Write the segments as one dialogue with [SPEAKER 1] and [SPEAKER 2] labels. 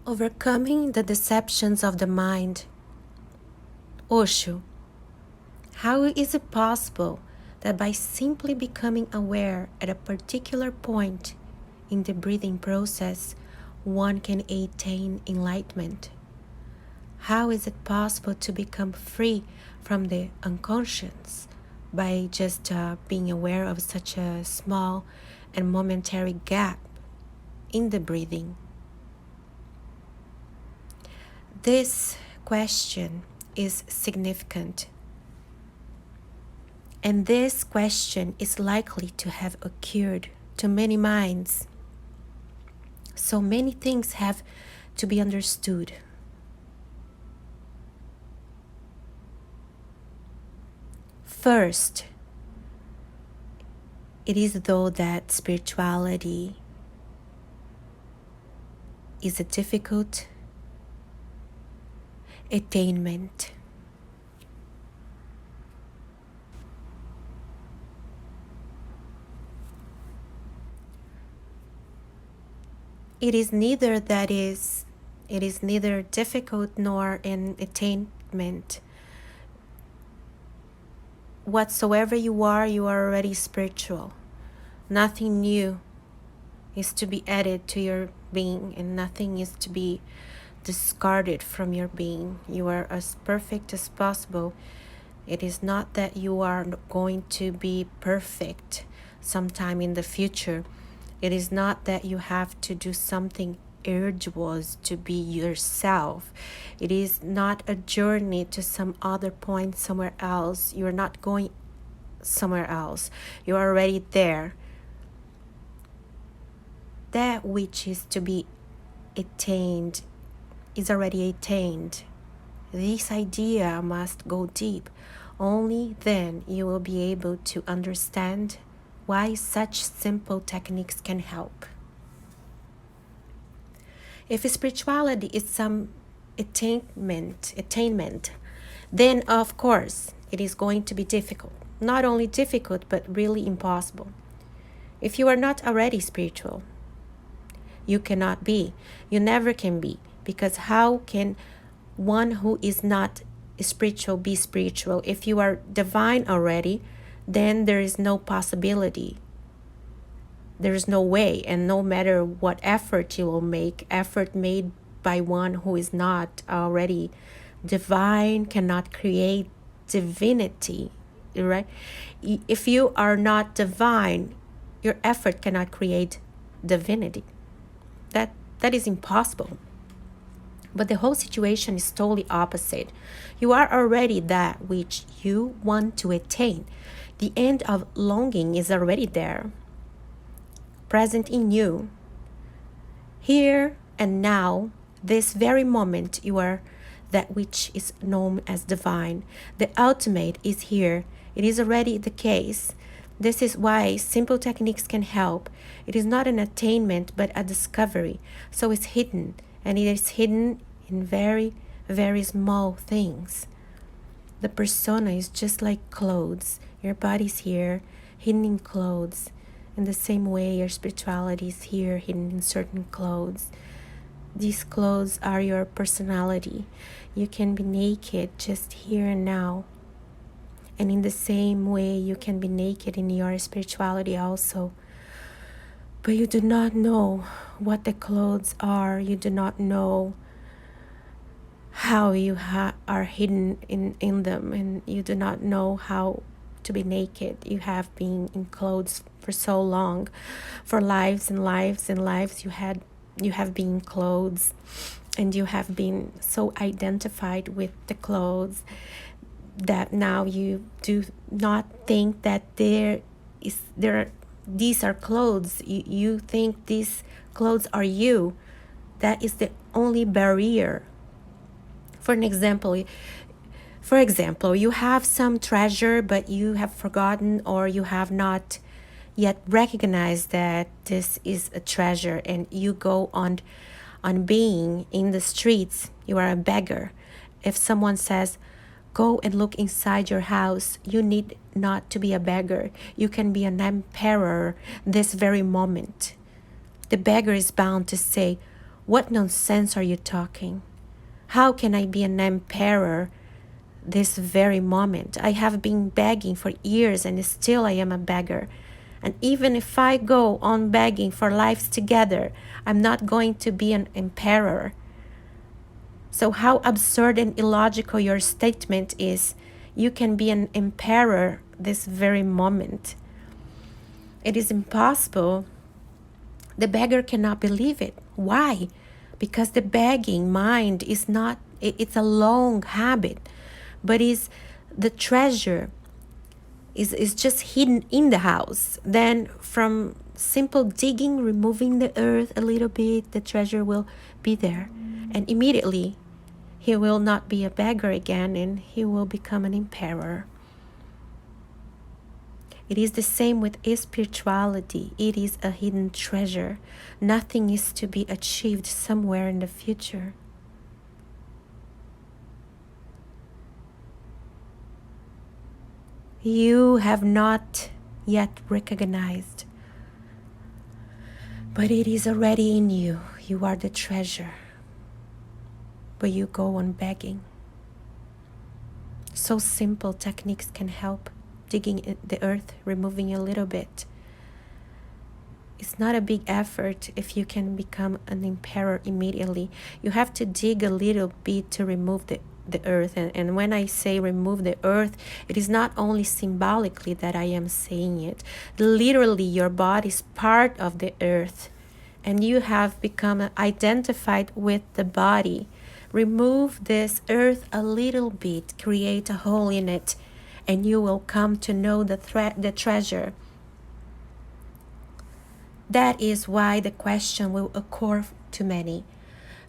[SPEAKER 1] Overcoming the deceptions of the mind. Osho, how is it possible that by simply becoming aware at a particular point in the breathing process, one can attain enlightenment? How is it possible to become free from the unconscious by just being aware of such a small and momentary gap in the breathing? This question is significant, and this question is likely to have occurred to many minds. So many things have to be understood. First, it is though that spirituality is a difficult attainment. It is neither difficult nor an attainment. Whatsoever you are already spiritual. Nothing new is to be added to your being, and nothing is to be discarded from your being. You are as perfect as possible. It is not that you are going to be perfect sometime in the future. It is not that you have to do something arduous to be yourself. It is not a journey to some other point somewhere else. You are not going somewhere else. You are already there. That which is to be attained is already attained. This idea must go deep. Only then you will be able to understand why such simple techniques can help. If spirituality is some attainment, then of course it is going to be difficult. Not only difficult, but really impossible. If you are not already spiritual, you cannot be. You never can be. Because how can one who is not spiritual be spiritual? If you are divine already, then there is no possibility. There is no way, and no matter what effort you will make, effort made by one who is not already divine cannot create divinity, right? If you are not divine, your effort cannot create divinity. That is impossible. But the whole situation is totally opposite. You are already that which you want to attain. The end of longing is already there, present in you. Here and now, this very moment, you are that which is known as divine. The ultimate is here. It is already the case. This is why simple techniques can help. It is not an attainment, but a discovery. So it's hidden, and it is hidden in very, very small things. The persona is just like clothes. Your body's here, hidden in clothes. In the same way, your spirituality is here, hidden in certain clothes. These clothes are your personality. You can be naked just here and now. And in the same way, you can be naked in your spirituality also. But you do not know what the clothes are. You do not know how you are hidden in them. And you do not know how to be naked. You have been in clothes for so long. For lives and lives and lives, you have been in clothes. And you have been so identified with the clothes that now you do not think that these are clothes. You think these clothes are you. That is the only barrier. For example, you have some treasure, but you have forgotten, or you have not yet recognized that this is a treasure, and you go on being in the streets. You are a beggar. If someone says, go and look inside your house, you need not to be a beggar. You can be an emperor this very moment. The beggar is bound to say, What nonsense are you talking? How can I be an emperor this very moment? I have been begging for years and still I am a beggar. And even if I go on begging for lives together, I'm not going to be an emperor. So how absurd and illogical your statement is. You can be an emperor this very moment. It is impossible. The beggar cannot believe it. Why? Because the begging mind is not, it's a long habit, but is the treasure is just hidden in the house. Then from simple digging, removing the earth a little bit, the treasure will be there. And immediately he will not be a beggar again and he will become an emperor. It is the same with spirituality. It is a hidden treasure. Nothing is to be achieved somewhere in the future. You have not yet recognized, but it is already in you. You are the treasure, but you go on begging. So simple techniques can help. Digging the earth, removing a little bit. It's not a big effort if you can become an emperor immediately. You have to dig a little bit to remove the earth. And when I say remove the earth, it is not only symbolically that I am saying it. Literally, your body is part of the earth. And you have become identified with the body. Remove this earth a little bit. Create a hole in it. And you will come to know the treasure. That is why the question will occur to many.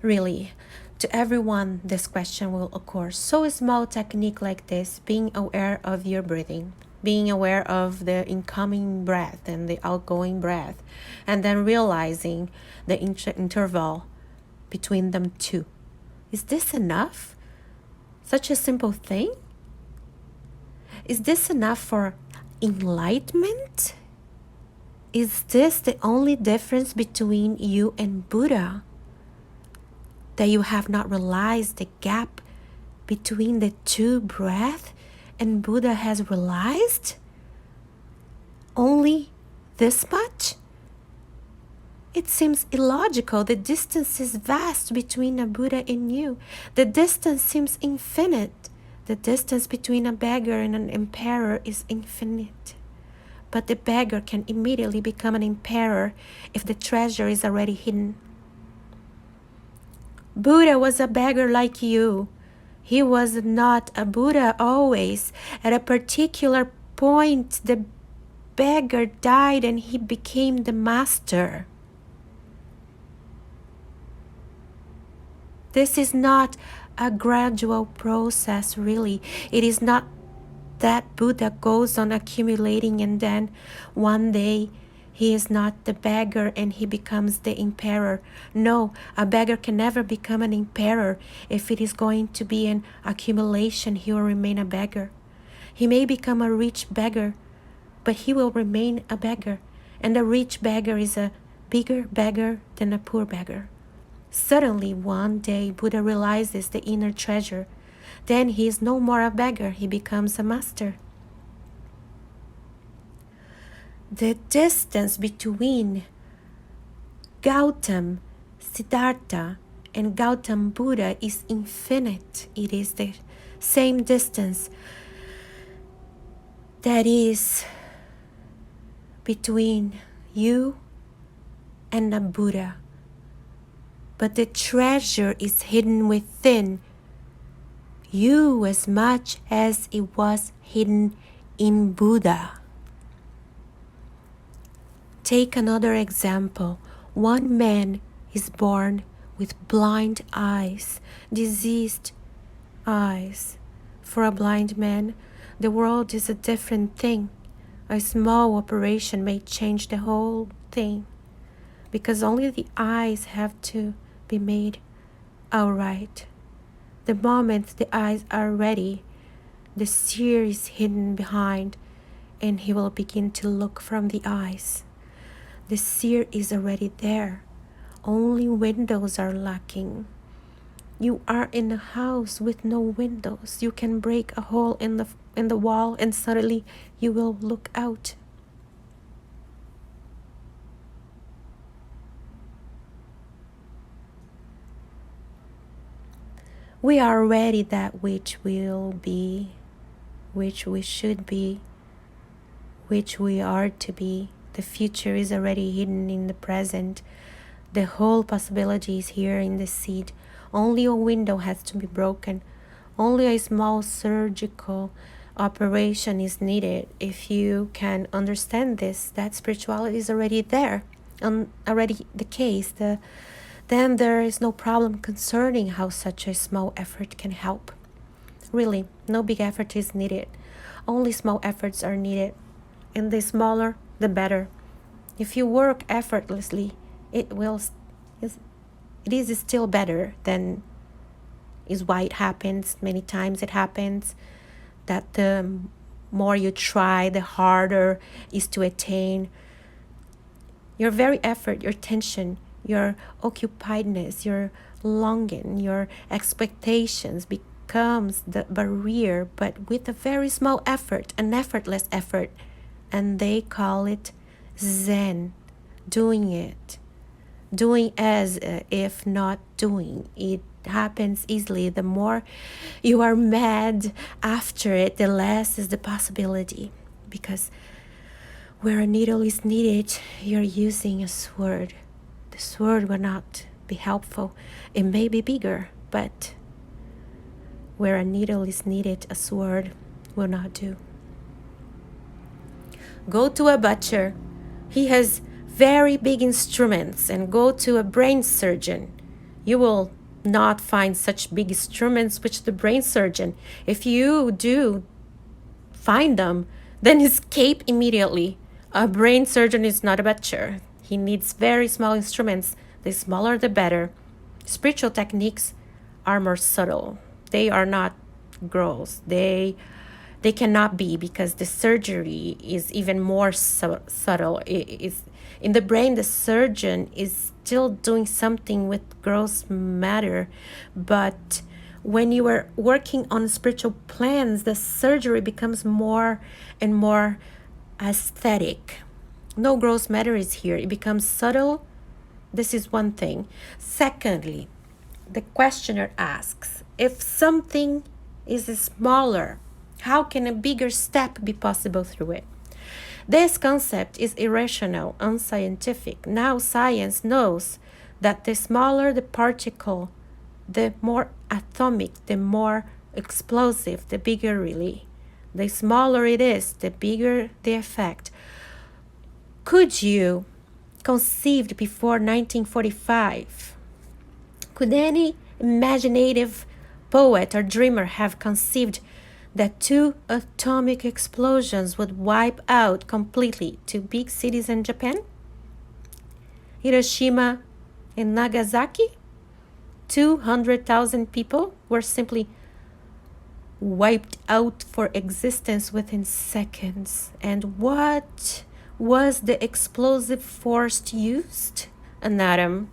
[SPEAKER 1] Really, to everyone this question will occur. So a small technique like this, being aware of your breathing, being aware of the incoming breath and the outgoing breath, and then realizing the interval between them two. Is this enough? Such a simple thing? Is this enough for enlightenment? Is this the only difference between you and Buddha? That you have not realized the gap between the two breaths and Buddha has realized? Only this much? It seems illogical. The distance is vast between a Buddha and you. The distance seems infinite. The distance between a beggar and an emperor is infinite. But the beggar can immediately become an emperor if the treasure is already hidden. Buddha was a beggar like you. He was not a Buddha always. At a particular point, the beggar died and he became the master. This is not a gradual process, really. It is not that Buddha goes on accumulating and then one day he is not the beggar and he becomes the emperor. No, a beggar can never become an emperor. If it is going to be an accumulation, he will remain a beggar. He may become a rich beggar, but he will remain a beggar. And a rich beggar is a bigger beggar than a poor beggar. Suddenly, one day, Buddha realizes the inner treasure. Then he is no more a beggar, he becomes a master. The distance between Gautam, Siddhartha, and Gautam Buddha is infinite. It is the same distance that is between you and a Buddha. But the treasure is hidden within you as much as it was hidden in Buddha. Take another example. One man is born with blind eyes, diseased eyes. For a blind man, the world is a different thing. A small operation may change the whole thing, because only the eyes have to be made all right. The moment the eyes are ready, the seer is hidden behind, and he will begin to look from the eyes. The seer is already there. Only windows are lacking. You are in a house with no windows. You can break a hole in the wall and suddenly you will look out. We are already that which will be, which we should be, which we are to be. The future is already hidden in the present. The whole possibility is here in the seed. Only a window has to be broken. Only a small surgical operation is needed. If you can understand this, that spirituality is already there, and already the case. Then there is no problem concerning how such a small effort can help. Really, no big effort is needed. Only small efforts are needed. And the smaller, the better. If you work effortlessly, it is still better than is why it happens. Many times it happens that the more you try, the harder is to attain. Your very effort, your tension, your occupiedness, your longing, your expectations becomes the barrier, but with a very small effort, an effortless effort, and they call it Zen, doing it. Doing as if not doing. It happens easily. The more you are mad after it, the less is the possibility. Because where a needle is needed, you're using a sword. The sword will not be helpful. It may be bigger, but where a needle is needed, a sword will not do. Go to a butcher. He has very big instruments, and go to a brain surgeon. You will not find such big instruments which the brain surgeon. If you do find them, then escape immediately. A brain surgeon is not a butcher. He needs very small instruments. The smaller the better. Spiritual techniques are more subtle. They are not gross. They cannot be, because the surgery is even more subtle. In the brain, the surgeon is still doing something with gross matter, but when you are working on spiritual plans, the surgery becomes more and more aesthetic. No gross matter is here. It becomes subtle. This is one thing. Secondly, the questioner asks, if something is smaller, how can a bigger step be possible through it? This concept is irrational, unscientific. Now science knows that the smaller the particle, the more atomic, the more explosive, the bigger really. The smaller it is, the bigger the effect. Could you, conceived before 1945, could any imaginative poet or dreamer have conceived that 2 atomic explosions would wipe out completely 2 big cities in Japan? Hiroshima and Nagasaki? 200,000 people were simply wiped out for existence within seconds. And what was the explosive force used? An atom.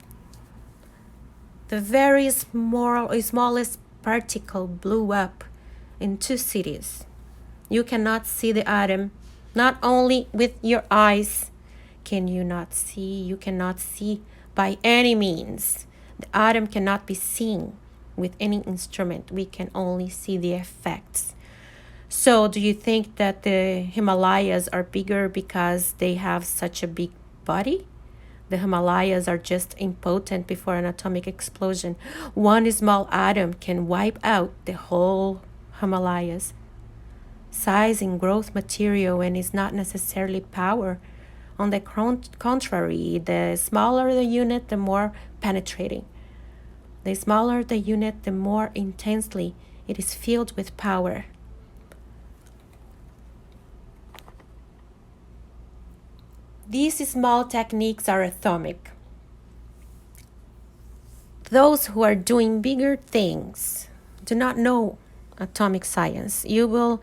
[SPEAKER 1] The very smallest particle blew up in 2 cities. You cannot see the atom. Not only with your eyes can you not see. You cannot see by any means. The atom cannot be seen with any instrument. We can only see the effects. So do you think that the Himalayas are bigger because they have such a big body? The Himalayas are just impotent before an atomic explosion. One small atom can wipe out the whole Himalayas. Size and growth material, and is not necessarily power. On the contrary, the smaller the unit, the more penetrating. The smaller the unit, the more intensely it is filled with power. These small techniques are atomic. Those who are doing bigger things do not know atomic science. You will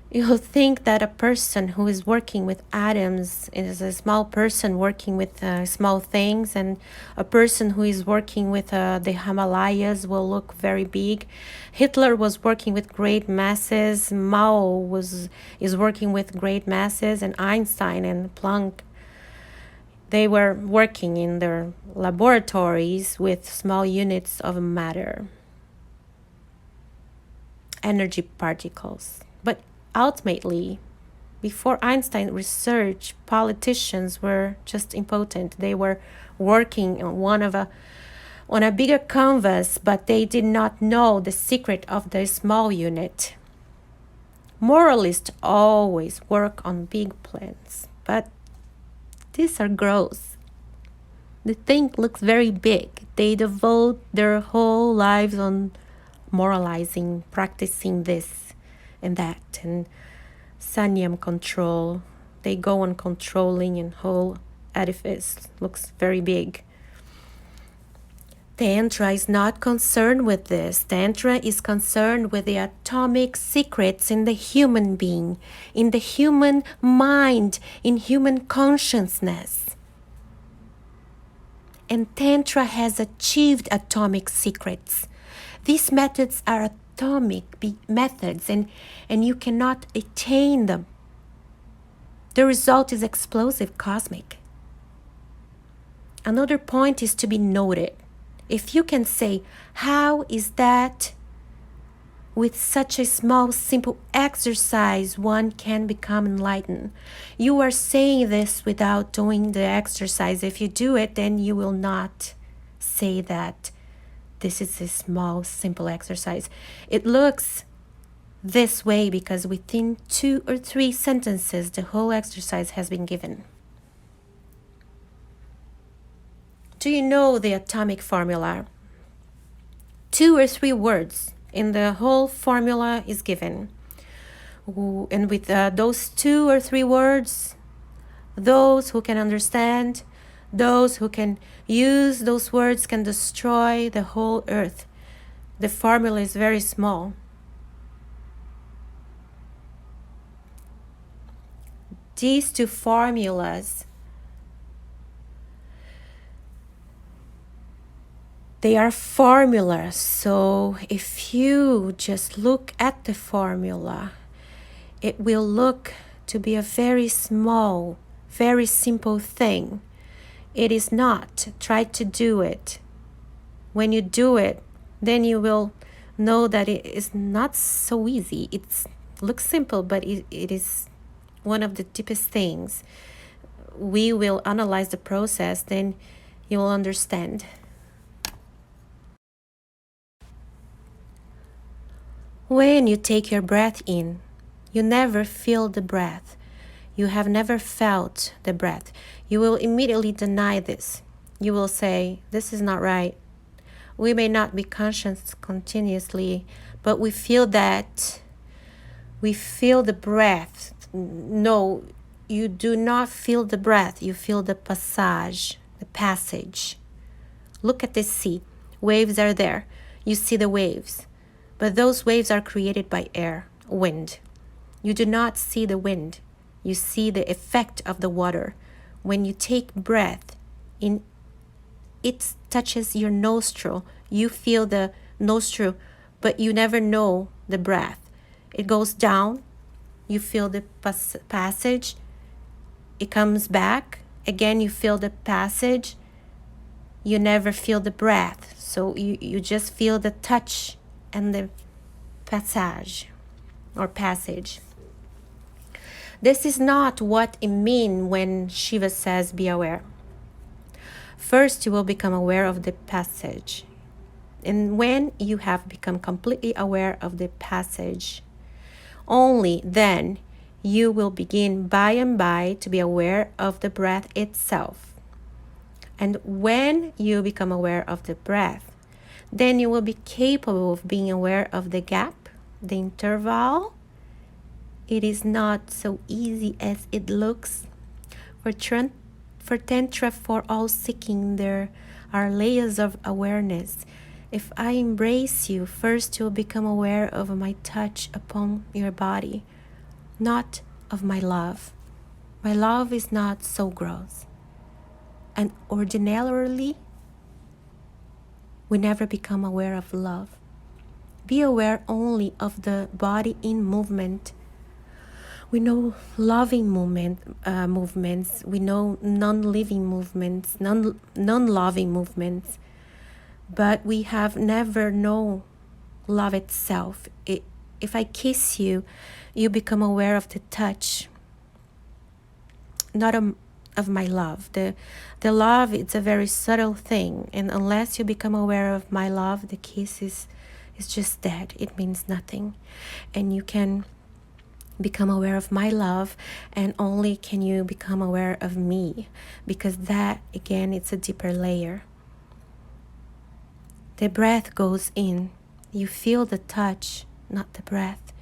[SPEAKER 1] You'll think that a person who is working with atoms is a small person working with small things, and a person who is working with the Himalayas will look very big. Hitler was working with great masses. Is working with great masses, and Einstein and Planck, they were working in their laboratories with small units of matter, energy particles. But ultimately, before Einstein research, politicians were just impotent. They were working on a bigger canvas, but they did not know the secret of the small unit. Moralists always work on big plans, but these are gross. The thing looks very big. They devote their whole lives on moralizing, practicing this and that, and Sanyam control. They go on controlling, and whole edifice looks very big. Tantra is not concerned with this. Tantra is concerned with the atomic secrets in the human being, in the human mind, in human consciousness. And Tantra has achieved atomic secrets. These methods are atomic methods, and you cannot attain them. The result is explosive cosmic. Another point is to be noted. If you can say, how is that with such a small, simple exercise one can become enlightened? You are saying this without doing the exercise. If you do it, then you will not say that this is a small, simple exercise. It looks this way because within 2 or 3 sentences, the whole exercise has been given. Do you know the atomic formula? 2 or 3 words in the whole formula is given. And with those 2 or 3 words, those who can understand, those who can use those words can destroy the whole earth. The formula is very small. These 2 formulas, they are formulas. So if you just look at the formula, it will look to be a very small, very simple thing. It is not. Try to do it. When you do it, then you will know that it is not so easy. It looks simple, but it is one of the deepest things. We will analyze the process, then you will understand. When you take your breath in, you never feel the breath. You have never felt the breath. You will immediately deny this. You will say, this is not right. We may not be conscious continuously, but we feel that. We feel the breath. No, you do not feel the breath. You feel the passage, the passage. Look at the sea. Waves are there. You see the waves. But those waves are created by air, wind. You do not see the wind. You see the effect of the water. When you take breath in, it touches your nostril. You feel the nostril, but you never know the breath. It goes down. You feel the passage. It comes back. Again, you feel the passage. You never feel the breath. So you just feel the touch and the passage or passage. This is not what it means when Shiva says be aware. First, you will become aware of the passage. And when you have become completely aware of the passage, only then you will begin by and by to be aware of the breath itself. And when you become aware of the breath, then you will be capable of being aware of the gap, the interval. It is not so easy as it looks. For Tantra, for all seeking, there are layers of awareness. If I embrace you, first you'll become aware of my touch upon your body. not of my love. My love is not so gross. And ordinarily, we never become aware of love. Be aware only of the body in movement. We know loving movements. We know non-living movements, non-loving movements. But we have never known love itself. If I kiss you, you become aware of the touch, not of my love. The love, it's a very subtle thing. And unless you become aware of my love, the kiss is just dead. It means nothing. And you can become aware of my love, and only can you become aware of me, because that, again, it's a deeper layer. The breath goes in. You feel the touch, not the breath.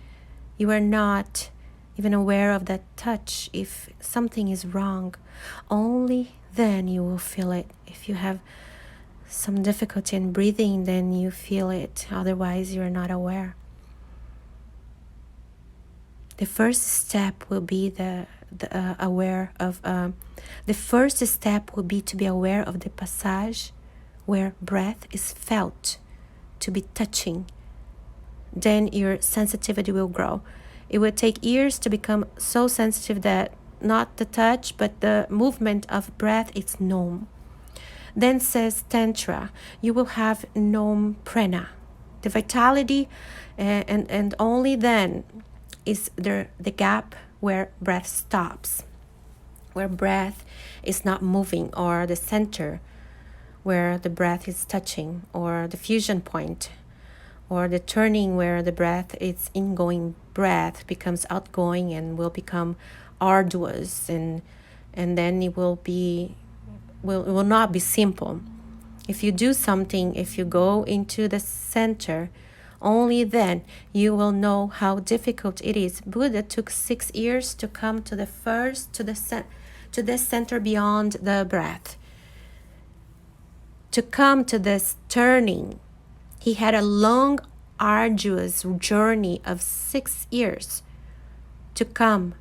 [SPEAKER 1] You are not even aware of that touch if something is wrong. Only then you will feel it. If you have some difficulty in breathing, then you feel it. Otherwise, you are not aware. The first step will be the first step will be to be aware of the passage where breath is felt to be touching. Then your sensitivity will grow. It will take years to become so sensitive that not the touch, but the movement of breath is known. Then says Tantra, you will have known prana, the vitality, and only then is there the gap where breath stops, where breath is not moving, or the center where the breath is touching, or the fusion point, or the turning where the breath is ingoing breath becomes outgoing and will become arduous, and then it will not be simple. If you do something, if you go into the center, only then you will know how difficult it is. Buddha took 6 years to come to the center beyond the breath. To come to this turning, he had a long, arduous journey of 6 years to come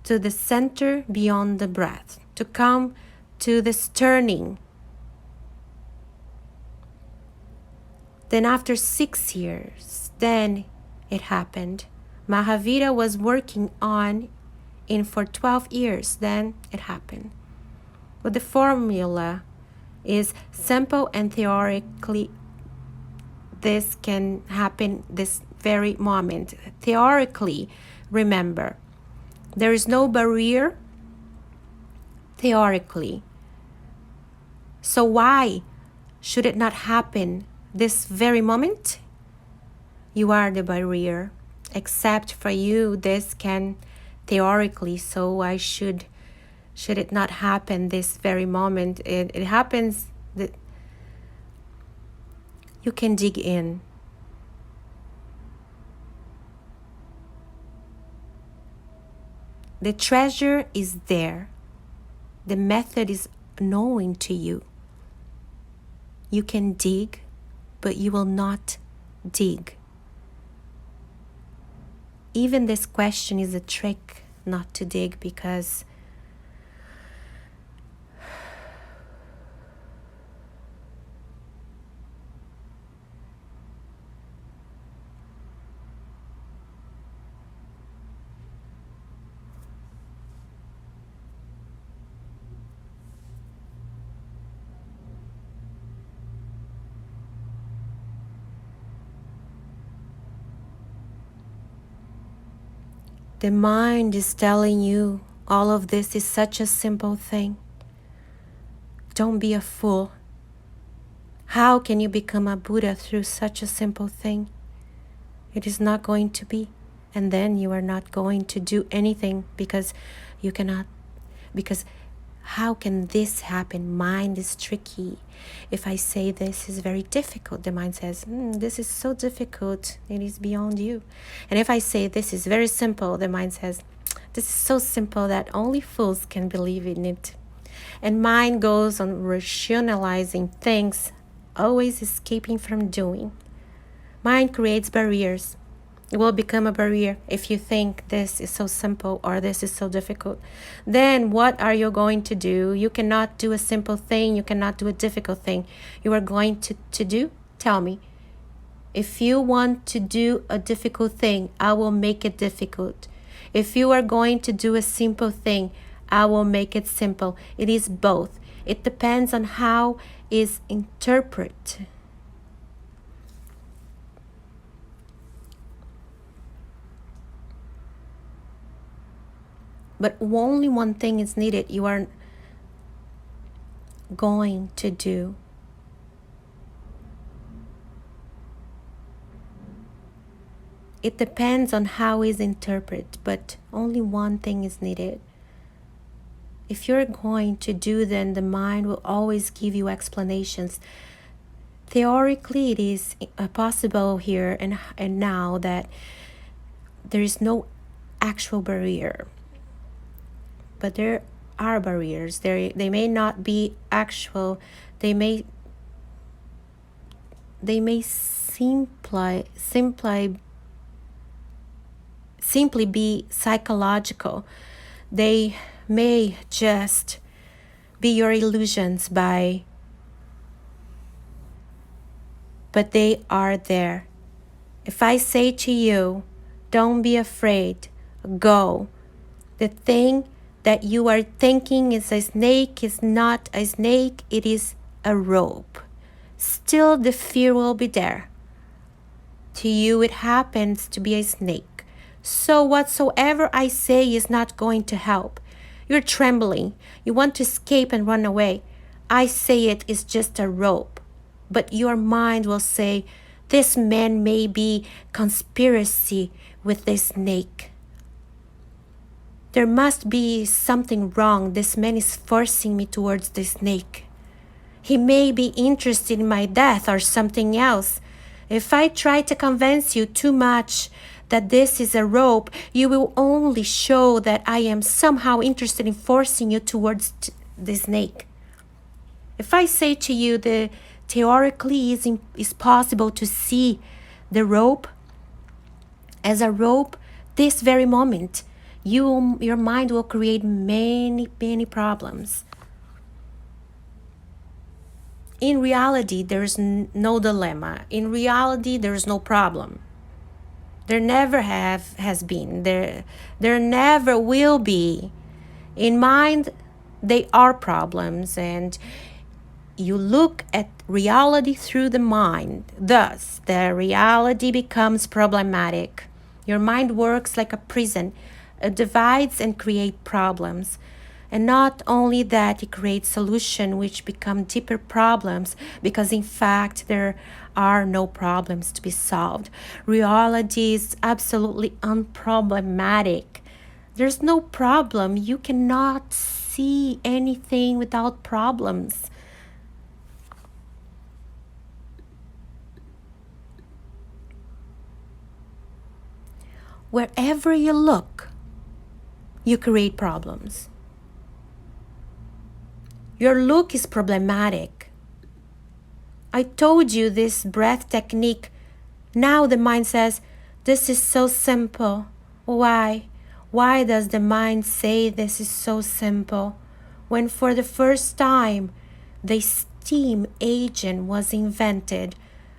[SPEAKER 1] to the center beyond the breath, to come to this turning. Then after 6 years, then it happened. Mahavira was working on it for 12 years, then it happened. But the formula is simple, and theoretically this can happen this very moment. Theoretically, remember, there is no barrier theoretically. So why should it not happen this very moment? You are the barrier. Except for you, this can theoretically, so why should it not happen this very moment? It happens that you can dig in. The treasure is there. The method is known to you. You can dig, but you will not dig. Even this question is a trick not to dig, because the mind is telling you all of this is such a simple thing. Don't be a fool. How can you become a Buddha through such a simple thing? It is not going to be. And then you are not going to do anything because you cannot. Because how can this happen? Mind is tricky. If I say this is very difficult, the mind says, this is so difficult, it is beyond you. And if I say this is very simple, the mind says, this is so simple that only fools can believe in it. And mind goes on rationalizing things, always escaping from doing. Mind creates barriers. It will become a barrier if you think this is so simple or this is so difficult. Then what are you going to do? You cannot do a simple thing. You cannot do a difficult thing. You are going to do? Tell me. If you want to do a difficult thing, I will make it difficult. If you are going to do a simple thing, I will make it simple. It is both. It depends on how is interpreted. But only one thing is needed. You are going to do. It depends on how is interpreted, but only one thing is needed. If you're going to do, then the mind will always give you explanations. Theoretically, it is possible here and now that there is no actual barrier. But there are barriers. They may not be actual. They may simply be psychological. They may just be your illusions but they are there. If I say to you, don't be afraid, go, the thing that you are thinking is a snake is not a snake, it is a rope. Still the fear will be there. To you it happens to be a snake. So whatsoever I say is not going to help. You're trembling. You want to escape and run away. I say it is just a rope. But your mind will say, this man may be conspiracy with this snake. There must be something wrong. This man is forcing me towards the snake. He may be interested in my death or something else. If I try to convince you too much that this is a rope, you will only show that I am somehow interested in forcing you towards the snake. If I say to you that theoretically is possible to see the rope as a rope, this very moment, your mind will create many problems. In reality, there's no dilemma. In reality, there's no problem. There never has been. There never will be. In mind, they are problems, and you look at reality through the mind. Thus, the reality becomes problematic. Your mind works like a prison. It divides and creates problems. And not only that, it creates solutions which become deeper problems because in fact there are no problems to be solved. Reality is absolutely unproblematic. There's no problem. You cannot see anything without problems. Wherever you look, you create problems. Your look is problematic. I told you this breath technique. Now the mind says, this is so simple. Why? Why does the mind say this is so simple? When for the first time the steam agent was invented,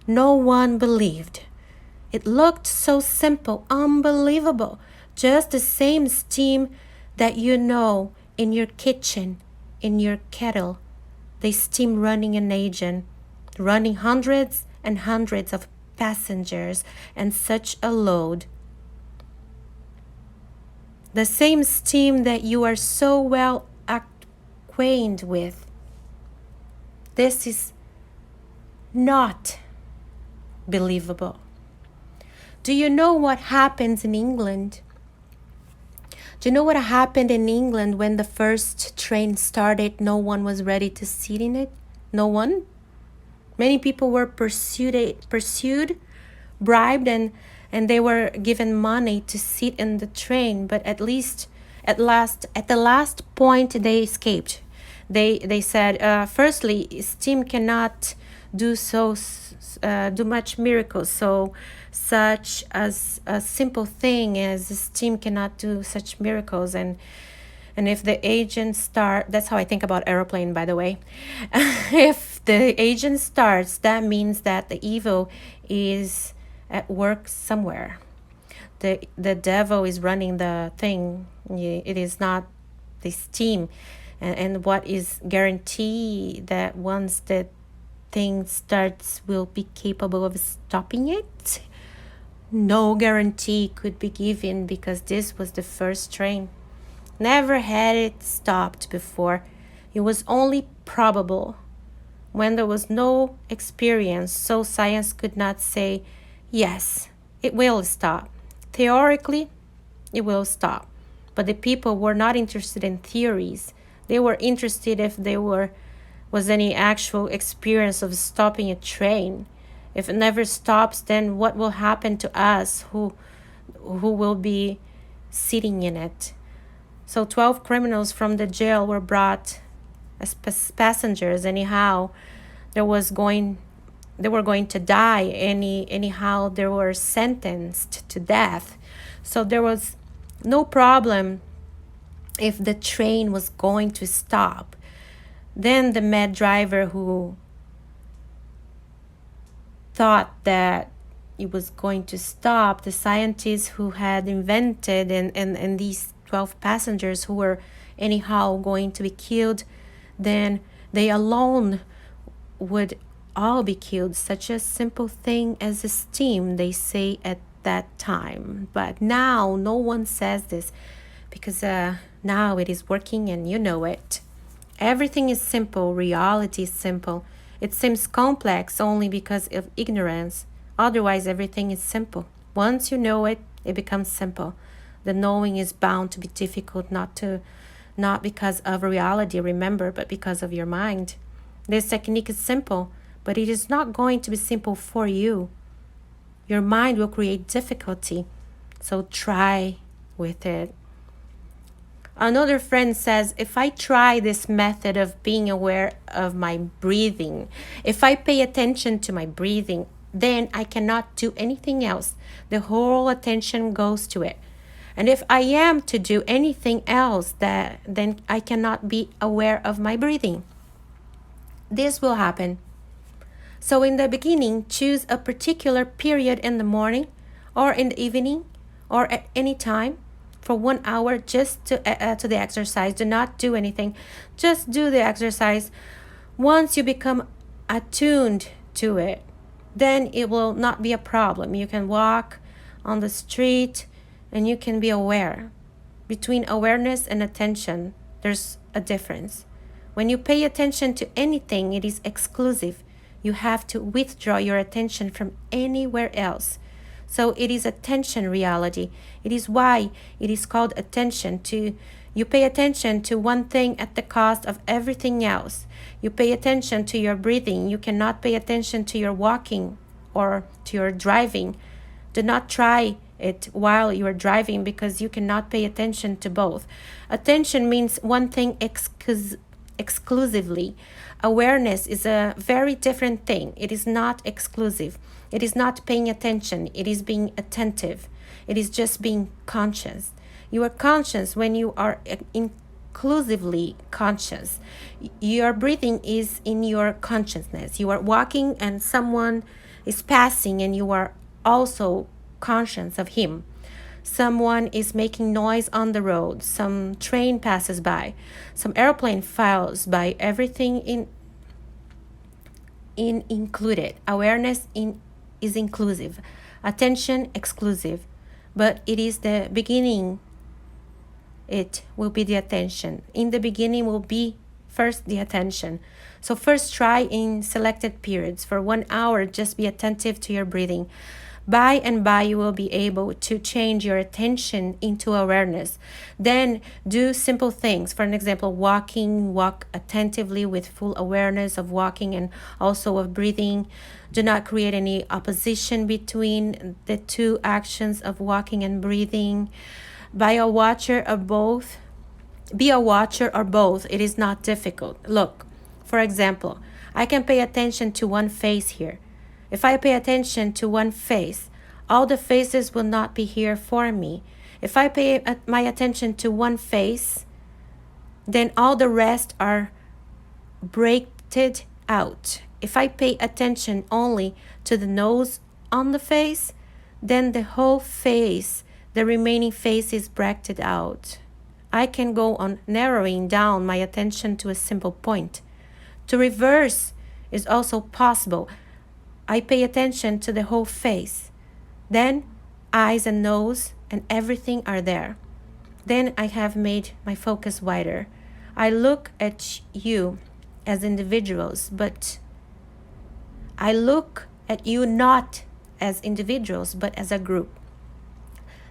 [SPEAKER 1] no one believed. It looked so simple, unbelievable. Just the same steam that you know in your kitchen, in your kettle, the steam running an agent, running hundreds and hundreds of passengers and such a load. The same steam that you are so well acquainted with. This is not believable. Do you know what happens in England? Do you know what happened in England when the first train started? No one was ready to sit in it. No one. Many people were pursued, bribed, and they were given money to sit in the train. But at the last point, they escaped. They said, firstly, steam cannot do much miracles. So such as a simple thing as steam cannot do such miracles. And if the agent start, that's how I think about airplane, by the way. If the agent starts, that means that the evil is at work somewhere. The devil is running the thing. It is not the steam. And what is guarantee that once the thing starts will be capable of stopping it? No guarantee could be given, because this was the first train. Never had it stopped before. It was only probable when there was no experience, so science could not say, yes, it will stop. Theoretically, it will stop. But the people were not interested in theories. They were interested if there was any actual experience of stopping a train. If it never stops, then what will happen to us who will be sitting in it? So 12 criminals from the jail were brought as passengers. Anyhow, they were going to die. Anyhow, they were sentenced to death. So there was no problem if the train was going to stop. Then the mad driver who thought that it was going to stop, the scientists who had invented and these 12 passengers who were anyhow going to be killed, then they alone would all be killed. Such a simple thing as a steam, they say at that time. But now no one says this, because now it is working and you know it. Everything is simple. Reality is simple. It seems complex only because of ignorance. Otherwise, everything is simple. Once you know it, it becomes simple. The knowing is bound to be difficult, not because of reality, remember, but because of your mind. This technique is simple, but it is not going to be simple for you. Your mind will create difficulty, so try with it. Another friend says, if I try this method of being aware of my breathing, if I pay attention to my breathing, then I cannot do anything else. The whole attention goes to it. And if I am to do anything else, then I cannot be aware of my breathing. This will happen. So in the beginning, choose a particular period in the morning or in the evening or at any time for 1 hour just to the exercise. Do not do anything. Just do the exercise. Once you become attuned to it, then it will not be a problem. You can walk on the street and you can be aware. Between awareness and attention, there's a difference. When you pay attention to anything, it is exclusive. You have to withdraw your attention from anywhere else. So it is attention reality. It is why it is called attention. You pay attention to one thing at the cost of everything else. You pay attention to your breathing. You cannot pay attention to your walking or to your driving. Do not try it while you are driving, because you cannot pay attention to both. Attention means one thing exclusively. Awareness is a very different thing. It is not exclusive. It is not paying attention. It is being attentive. It is just being conscious. You are conscious when you are inclusively conscious. Your breathing is in your consciousness. You are walking and someone is passing and you are also conscious of him. Someone is making noise on the road. Some train passes by. Some airplane flies by. Everything in included. Awareness is inclusive. Attention exclusive. But it is the beginning. It will be the attention. In the beginning will be first the attention. So first try in selected periods. For 1 hour, just be attentive to your breathing. By and by, you will be able to change your attention into awareness. Then do simple things. For an example, walk attentively with full awareness of walking and also of breathing. Do not create any opposition between the two actions of walking and breathing. Be a watcher of both. It is not difficult. Look, for example, I can pay attention to one face here. If I pay attention to one face, all the faces will not be here for me. If I pay my attention to one face, then all the rest are breaked out. If I pay attention only to the nose on the face, then the whole face, the remaining face is bracked out. I can go on narrowing down my attention to a simple point. To reverse is also possible. I pay attention to the whole face. Then eyes and nose and everything are there. Then I have made my focus wider. I look at you as individuals, but I look at you not as individuals, but as a group.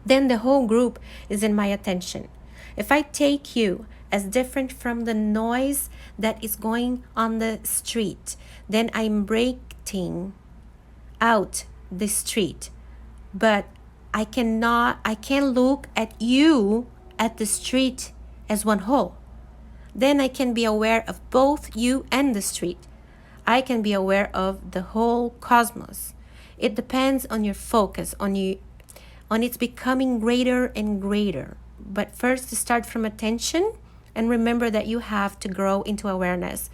[SPEAKER 1] Then the whole group is in my attention. If I take you as different from the noise that is going on the street, then I'm breaking out the street. But I can't look at you at the street as one whole. Then I can be aware of both you and the street. I can be aware of the whole cosmos. It depends on your focus, on its becoming greater and greater. But first, start from attention and remember that you have to grow into awareness.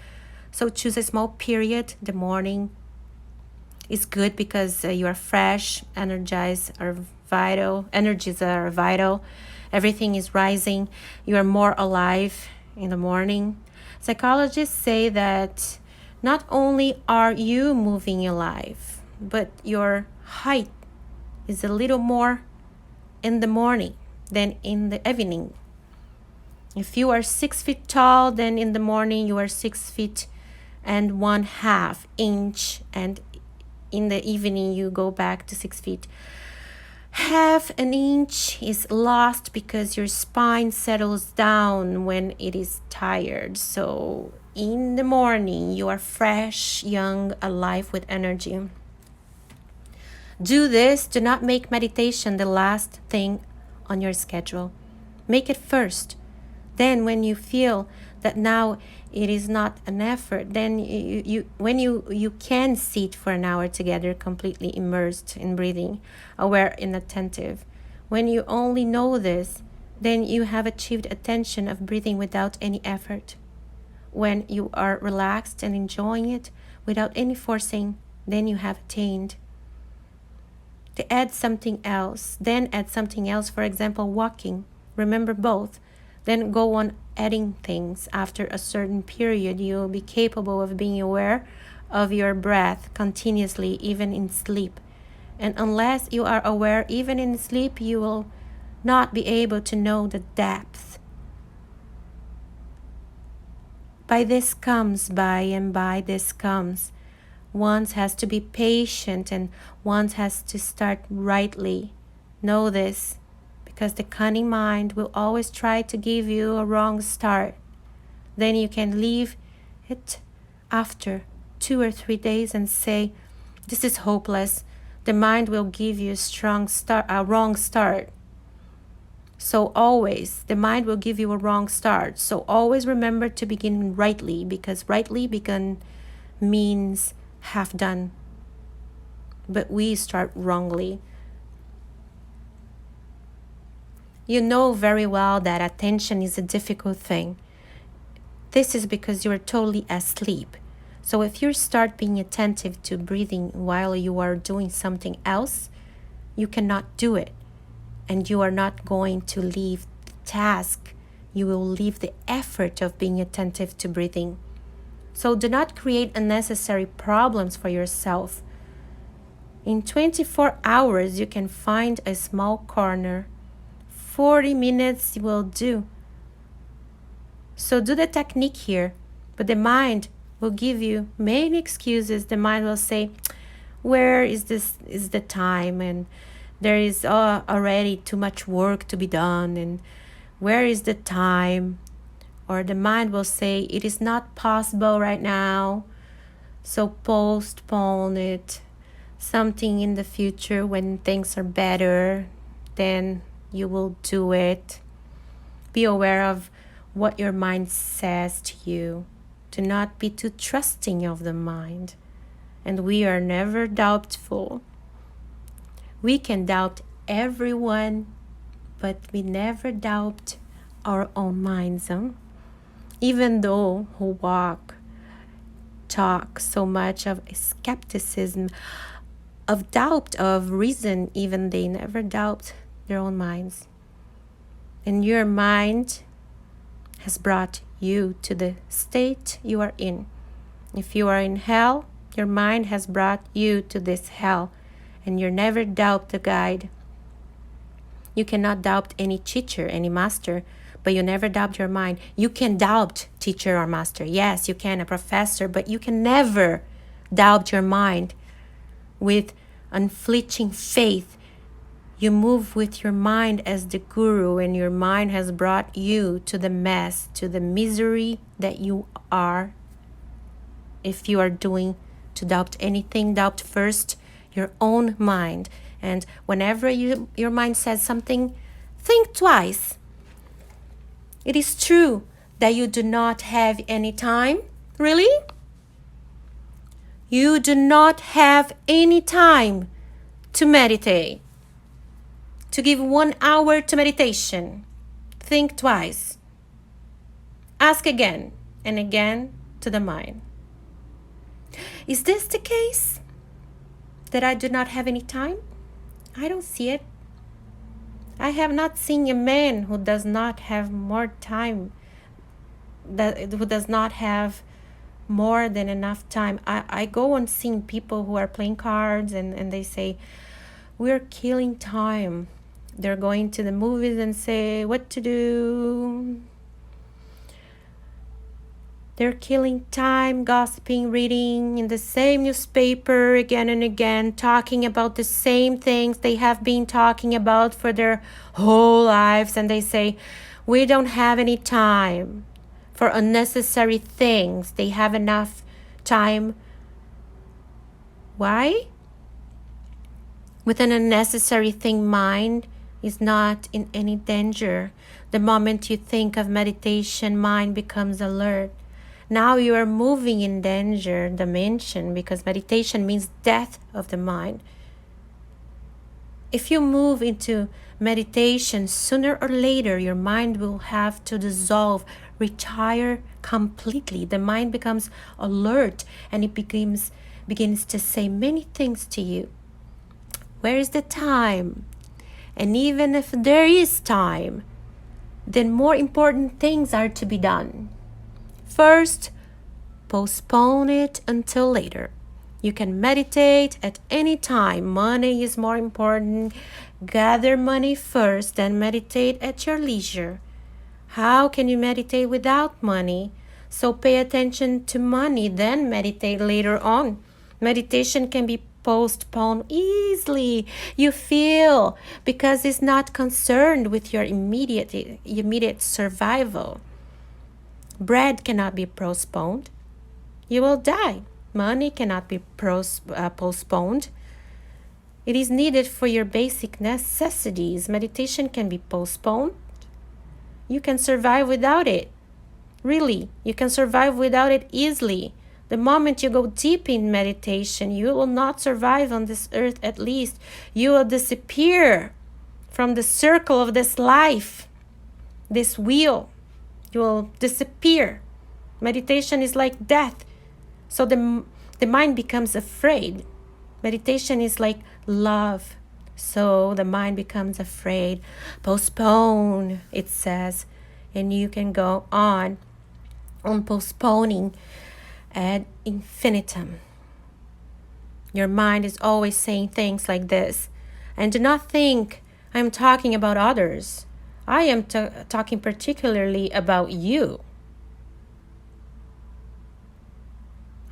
[SPEAKER 1] So choose a small period. The morning is good because you are fresh, energies are vital. Everything is rising. You are more alive in the morning. Psychologists say that not only are you moving alive, but your height is a little more in the morning than in the evening. If you are 6 feet tall, then in the morning you are 6 feet and 1/2 inch, and in the evening you go back to 6 feet. 1/2 inch is lost because your spine settles down when it is tired. So in the morning you are fresh, young, alive with energy. Do this. Do not make meditation the last thing on your schedule. Make it first. Then when you feel that now it is not an effort, then you can sit for an hour together completely immersed in breathing, aware and attentive. When you only know this, then you have achieved attention of breathing without any effort. When you are relaxed and enjoying it without any forcing, then you have attained. To add something else, for example, walking. Remember both. Then go on adding things. After a certain period, you will be capable of being aware of your breath continuously, even in sleep. And unless you are aware even in sleep, you will not be able to know the depth. By this comes. One has to be patient and one has to start rightly. Know this, because the cunning mind will always try to give you a wrong start. Then you can leave it after 2 or 3 days and say, this is hopeless. The mind will give you a wrong start. So always, the mind will give you a wrong start. So always remember to begin rightly, because rightly begun means half done. But we start wrongly. You know very well that attention is a difficult thing. This is because you are totally asleep. So if you start being attentive to breathing while you are doing something else, you cannot do it. And you are not going to leave the task. You will leave the effort of being attentive to breathing. So do not create unnecessary problems for yourself. In 24 hours, you can find a small corner. 40 minutes will do. So do the technique here, but the mind will give you many excuses. The mind will say, where is the time, and there is already too much work to be done, and where is the time? Or the mind will say, it is not possible right now, so postpone it. Something in the future when things are better, then you will do it. Be aware of what your mind says to you. Do not be too trusting of the mind. And we are never doubtful. We can doubt everyone, but we never doubt our own minds. Even though who talk so much of skepticism, of doubt, of reason, even they never doubt their own minds. And your mind has brought you to the state you are in. If you are in hell, your mind has brought you to this hell, and you never doubt the guide. You cannot doubt any teacher, any master, but you never doubt your mind. You can doubt teacher or master. Yes, you can, a professor, but you can never doubt your mind. With unflinching faith, you move with your mind as the guru, and your mind has brought you to the mess, to the misery that you are. If you are doing to doubt anything, doubt first your own mind. And whenever your mind says something, think twice. It is true that you do not have any time. Really? You do not have any time to meditate. To give 1 hour to meditation. Think twice. Ask again and again to the mind. Is this the case? That I do not have any time? I don't see it. I have not seen a man who does not have more time, who does not have more than enough time. I go on seeing people who are playing cards and they say, we're killing time. They're going to the movies and say what to do. They're killing time, gossiping, reading in the same newspaper again and again, talking about the same things they have been talking about for their whole lives. And they say, we don't have any time for unnecessary things. They have enough time. Why? With an unnecessary thing, mind is not in any danger. The moment you think of meditation, mind becomes alert. Now you are moving in danger dimension, because meditation means death of the mind. If you move into meditation, sooner or later your mind will have to dissolve, retire completely. The mind becomes alert and it begins to say many things to you. Where is the time? And even if there is time, then more important things are to be done. First, postpone it until later. You can meditate at any time. Money is more important. Gather money first, then meditate at your leisure. How can you meditate without money? So pay attention to money, then meditate later on. Meditation can be postponed easily. You feel, because it's not concerned with your immediate survival. Bread cannot be postponed. You will die. Money cannot be postponed. It is needed for your basic necessities. Meditation can be postponed. You can survive without it. Really, you can survive without it easily. The moment you go deep in meditation, you will not survive on this earth at least. You will disappear from the circle of this life, this wheel. You will disappear. Meditation is like death. So the mind becomes afraid. Meditation is like love. So the mind becomes afraid. Postpone, it says. And you can go on postponing ad infinitum. Your mind is always saying things like this. And do not think I'm talking about others. I am talking particularly about you.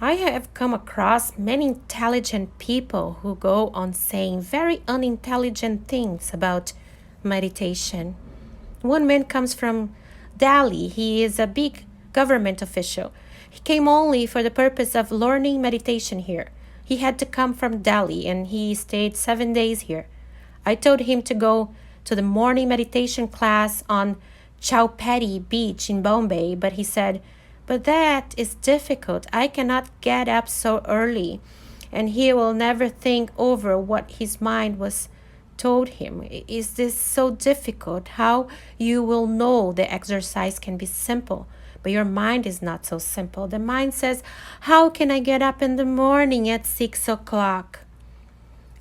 [SPEAKER 1] I have come across many intelligent people who go on saying very unintelligent things about meditation. One man comes from Delhi. He is a big government official. He came only for the purpose of learning meditation here. He had to come from Delhi and he stayed 7 days here. I told him to go to the morning meditation class on Chowpatty Beach in Bombay, but he said, But that is difficult. I cannot get up so early, and he will never think over what his mind was told him. Is this so difficult? How you will know the exercise can be simple, but your mind is not so simple. The mind says, how can I get up in the morning at 6 o'clock?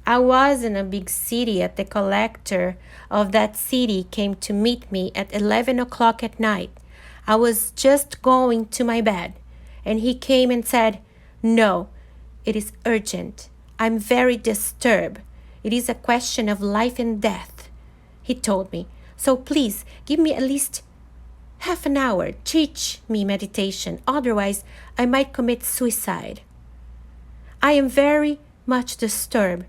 [SPEAKER 1] I was in a big city at the collector of that city came to meet me at 11 o'clock at night. I was just going to my bed, and he came and said, no, it is urgent. I'm very disturbed. It is a question of life and death, he told me. So please give me at least half an hour. Teach me meditation. Otherwise, I might commit suicide. I am very much disturbed.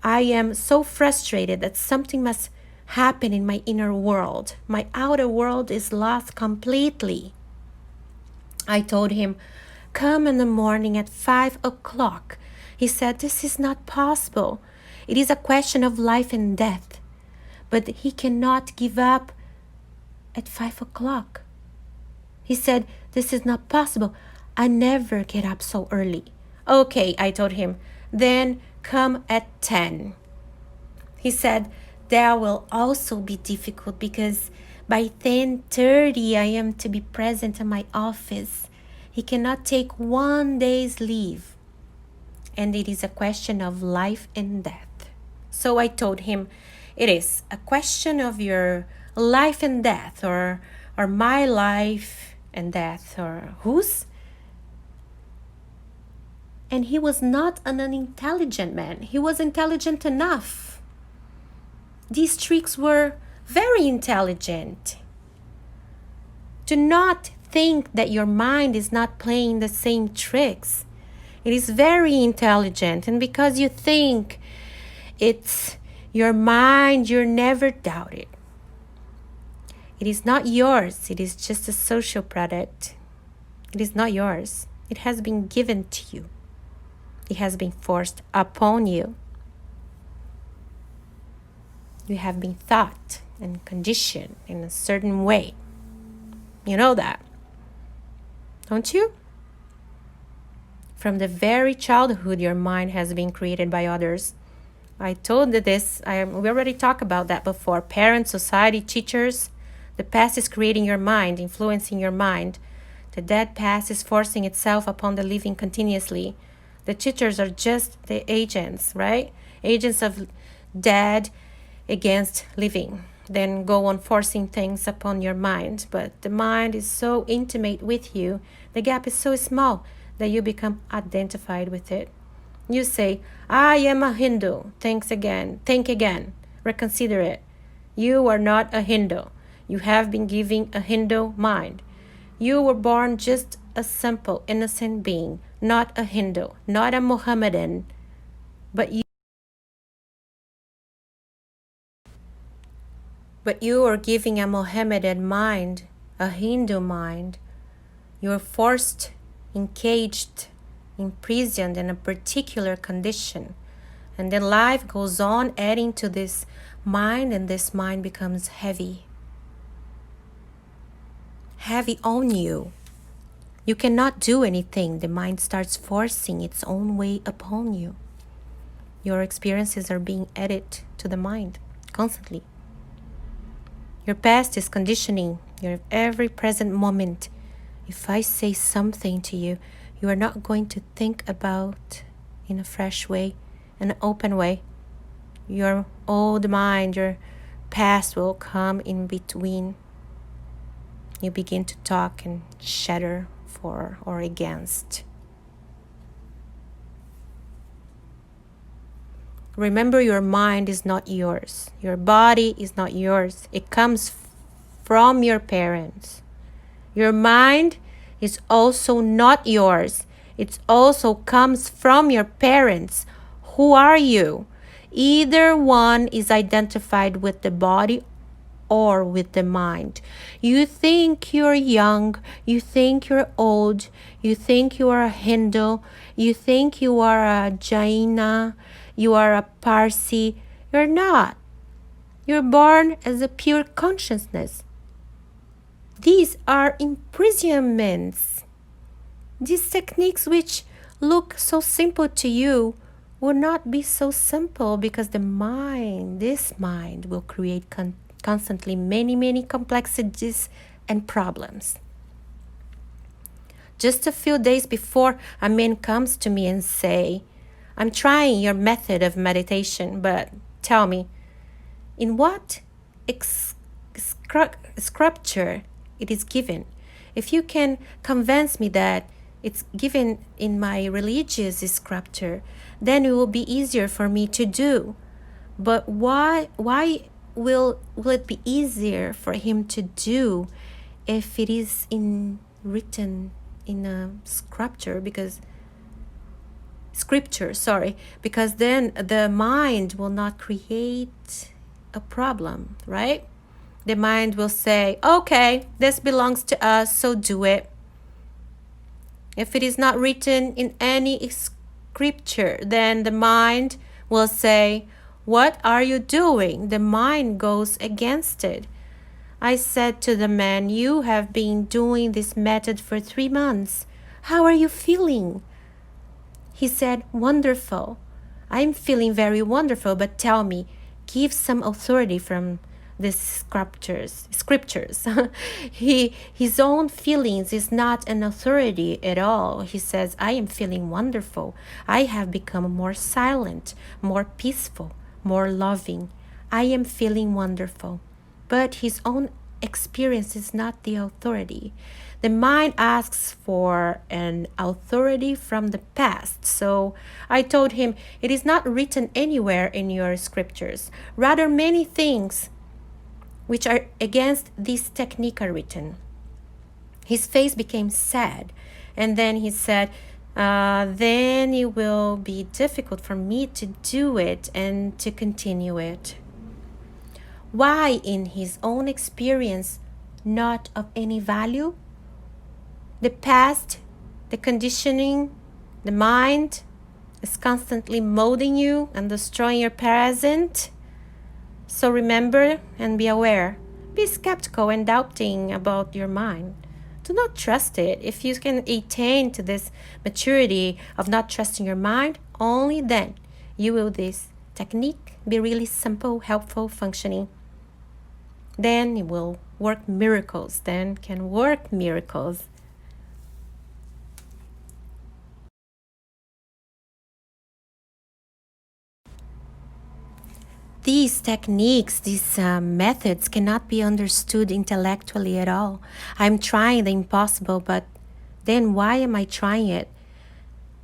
[SPEAKER 1] I am so frustrated that something must happen in my inner world. My outer world is lost completely. I told him, come in the morning at 5 o'clock. He said, this is not possible. It is a question of life and death. But he cannot give up at 5 o'clock. He said, this is not possible. I never get up so early. Okay, I told him, then come at 10. He said, that will also be difficult because by 10:30 I am to be present in my office. He cannot take 1 day's leave. And it is a question of life and death. So I told him, it is a question of your life and death, or my life and death, or whose? And he was not an unintelligent man. He was intelligent enough. These tricks were very intelligent. Do not think that your mind is not playing the same tricks. It is very intelligent. And because you think it's your mind, you're never doubted. It is not yours. It is just a social product. It is not yours. It has been given to you. It has been forced upon you. You have been thought and conditioned in a certain way. You know that, don't you? From the very childhood, your mind has been created by others. I told you this. We already talked about that before. Parents, society, teachers. The past is creating your mind, influencing your mind. The dead past is forcing itself upon the living continuously. The teachers are just the agents, right? Agents of dead against living. Then go on forcing things upon your mind. But the mind is so intimate with you. The gap is so small that you become identified with it. You say, I am a Hindu. Think again. Reconsider it. You are not a Hindu. You have been given a Hindu mind. You were born just a simple, innocent being, not a Hindu, not a Mohammedan, but you are giving a Mohammedan mind, a Hindu mind. You are forced, encaged, imprisoned in a particular condition. And then life goes on adding to this mind, and this mind becomes heavy. Heavy on you. You cannot do anything. The mind starts forcing its own way upon you. Your experiences are being added to the mind constantly. Your past is conditioning your every present moment. If I say something to you, you are not going to think about in a fresh way, an open way. Your old mind, your past will come in between. You begin to talk and shatter for or against. Remember, your mind is not yours. Your body is not yours. It comes from your parents. Your mind is also not yours. It also comes from your parents. Who are you? Either one is identified with the body or with the mind. You think you're young, you think you're old, you think you are a Hindu, you think you are a Jaina, you are a Parsi. You're not. You're born as a pure consciousness. These are imprisonments. These techniques, which look so simple to you, will not be so simple because this mind, will create constantly many complexities and problems. Just a few days before, a man comes to me and say, I'm trying your method of meditation, but tell me, in what scripture it is given? If you can convince me that it's given in my religious scripture, then it will be easier for me to do. But why will it be easier for him to do if it is written in a scripture? Because then the mind will not create a problem, right? The mind will say, okay, this belongs to us, so do it. If it is not written in any scripture, then the mind will say, what are you doing? The mind goes against it. I said to the man, you have been doing this method for 3 months. How are you feeling? He said, wonderful. I'm feeling very wonderful, but tell me, give some authority from the scriptures. His own feelings is not an authority at all. He says, I am feeling wonderful. I have become more silent, more peaceful, more loving. I am feeling wonderful. But his own experience is not the authority. The mind asks for an authority from the past. So I told him, it is not written anywhere in your scriptures. Rather, many things which are against this technique are written. His face became sad. And then he said, then it will be difficult for me to do it and to continue it. Why, in his own experience, not of any value? The past, the conditioning, the mind is constantly molding you and destroying your present. So remember and be aware. Be skeptical and doubting about your mind. Do not trust it. If you can attain to this maturity of not trusting your mind, only then you will this technique be really simple, helpful, functioning. Then it will work miracles. Then can work miracles. These techniques, these methods cannot be understood intellectually at all. I'm trying the impossible, but then why am I trying it?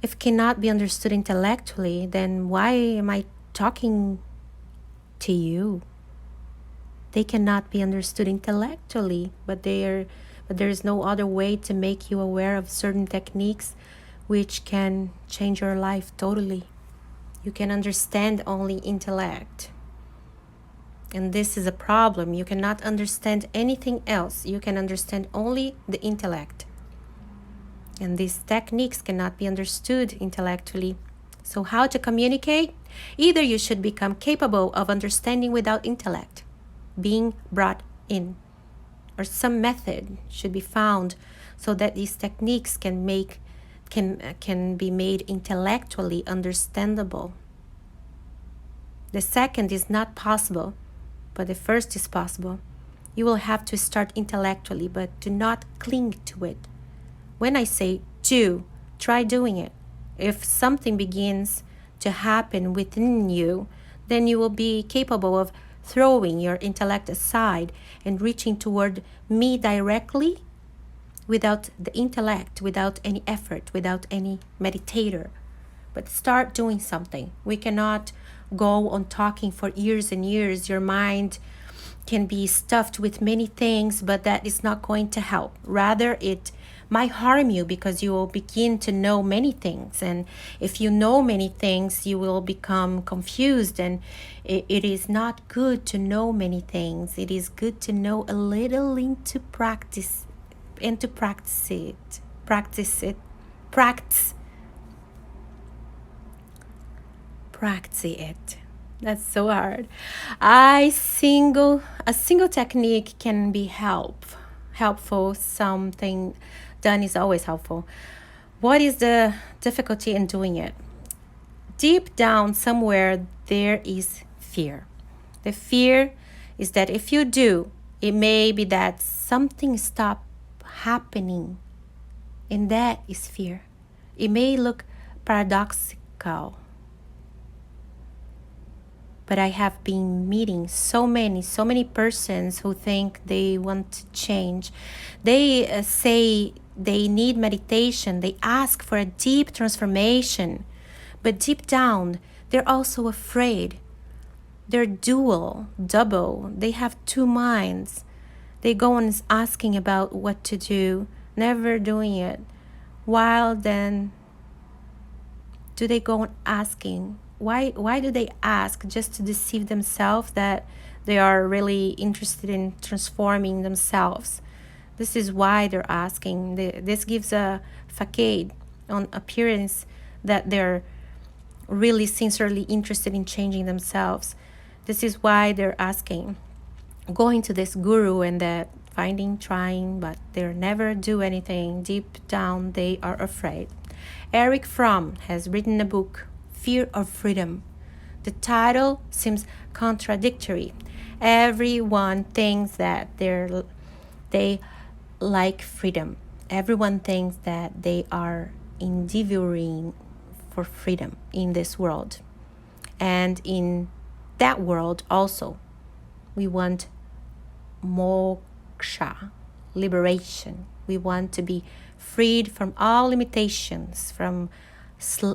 [SPEAKER 1] If it cannot be understood intellectually, then why am I talking to you? They cannot be understood intellectually, but there is no other way to make you aware of certain techniques which can change your life totally. You can understand only intellect. And this is a problem. You cannot understand anything else. You can understand only the intellect. And these techniques cannot be understood intellectually. So how to communicate? Either you should become capable of understanding without intellect, being brought in, or some method should be found so that these techniques can be made intellectually understandable. The second is not possible, but the first is possible. You will have to start intellectually, but do not cling to it. When I say do, try doing it. If something begins to happen within you, then you will be capable of throwing your intellect aside and reaching toward me directly without the intellect, without any effort, without any meditator. But start doing something. We cannot go on talking for years and years. Your mind can be stuffed with many things, but that is not going to help. Rather, it might harm you because you will begin to know many things. And if you know many things, you will become confused. And it is not good to know many things. It is good to know a little and to practice it. Practice it. That's so hard. A single technique can be helpful. Something done is always helpful. What is the difficulty in doing it? Deep down somewhere there is fear. The fear is that if you do, it may be that something stop happening, and that is fear. It may look paradoxical, but I have been meeting so many persons who think they want to change. They say they need meditation. They ask for a deep transformation. But deep down, they're also afraid. They're double. They have two minds. They go on asking about what to do, never doing it. While then, do they go on asking? Why do they ask? Just to deceive themselves that they are really interested in transforming themselves. This is why they're asking. This gives a facade on appearance that they're really sincerely interested in changing themselves. This is why they're asking, going to this guru and that, trying, but they never do anything. Deep down, they are afraid. Erich Fromm has written a book, Fear of Freedom. The title seems contradictory. Everyone thinks that they like freedom. Everyone thinks that they are endeavoring for freedom in this world. And in that world also, we want moksha, liberation. We want to be freed from all limitations, from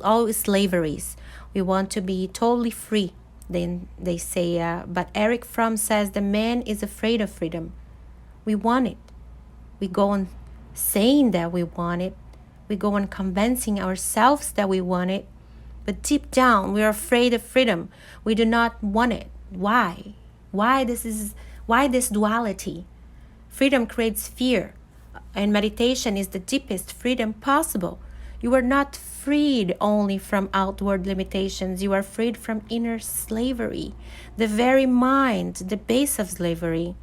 [SPEAKER 1] all slaveries. We want to be totally free. Then they say, but Erich Fromm says the man is afraid of freedom. We want it. We go on saying that we want it. We go on convincing ourselves that we want it. But deep down, we are afraid of freedom. We do not want it. Why? Why this duality? Freedom creates fear, and meditation is the deepest freedom possible. You are not freed only from outward limitations. You are freed from inner slavery, the very mind, the base of slavery.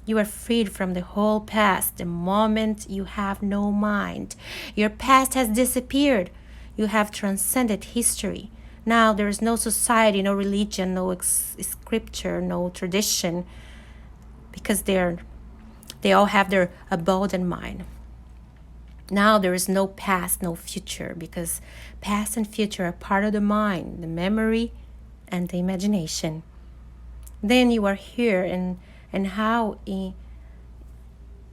[SPEAKER 1] You are freed from the whole past the moment you have no mind. Your past has disappeared. You have transcended history. Now there is no society, no religion, no scripture, no tradition, because they all have their abode in mind. Now there is no past, no future, because past and future are part of the mind, the memory, and the imagination. Then you are here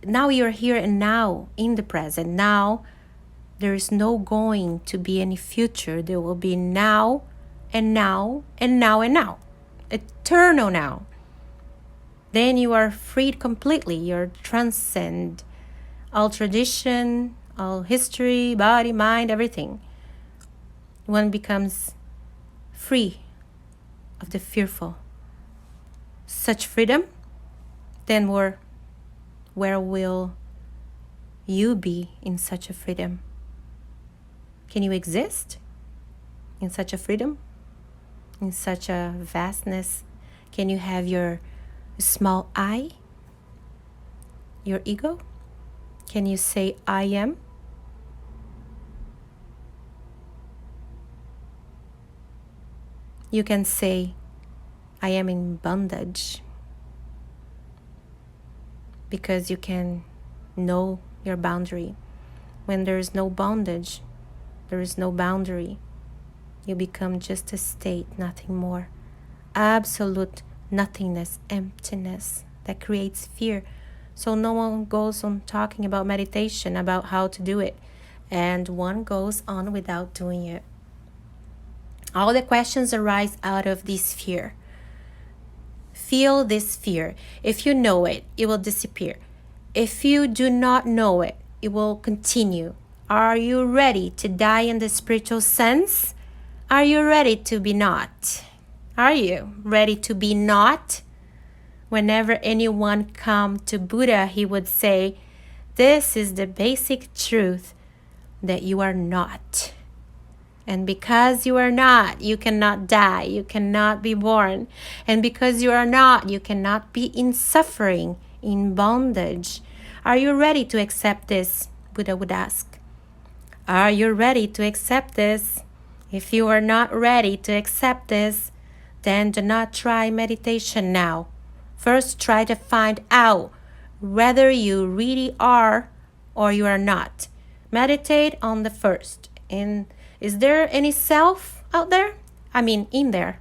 [SPEAKER 1] now you are here and now in the present. Now there is no going to be any future. There will be now and now and now and now. Eternal now. Then you are freed completely. You're transcend all tradition, all history, body, mind, everything. One becomes free of the fearful. Such freedom, then where will you be in such a freedom? Can you exist in such a freedom? In such a vastness? Can you have your small I? Your ego? Can you say I am? You can say I am in bondage, because you can know your boundary. When there is no bondage, there is no boundary. You become just a state, nothing more. Absolute nothingness, emptiness that creates fear. So no one goes on talking about meditation, about how to do it, and one goes on without doing it. All the questions arise out of this fear. Feel this fear. If you know it, it will disappear. If you do not know it, it will continue. Are you ready to die in the spiritual sense? Are you ready to be not? Are you ready to be not? Whenever anyone come to Buddha, he would say, this is the basic truth, that you are not. And because you are not, you cannot die, you cannot be born. And because you are not, you cannot be in suffering, in bondage. Are you ready to accept this? Buddha would ask. Are you ready to accept this? If you are not ready to accept this, then do not try meditation now. First, try to find out whether you really are or you are not. Meditate on the first. And is there any self out there? In there.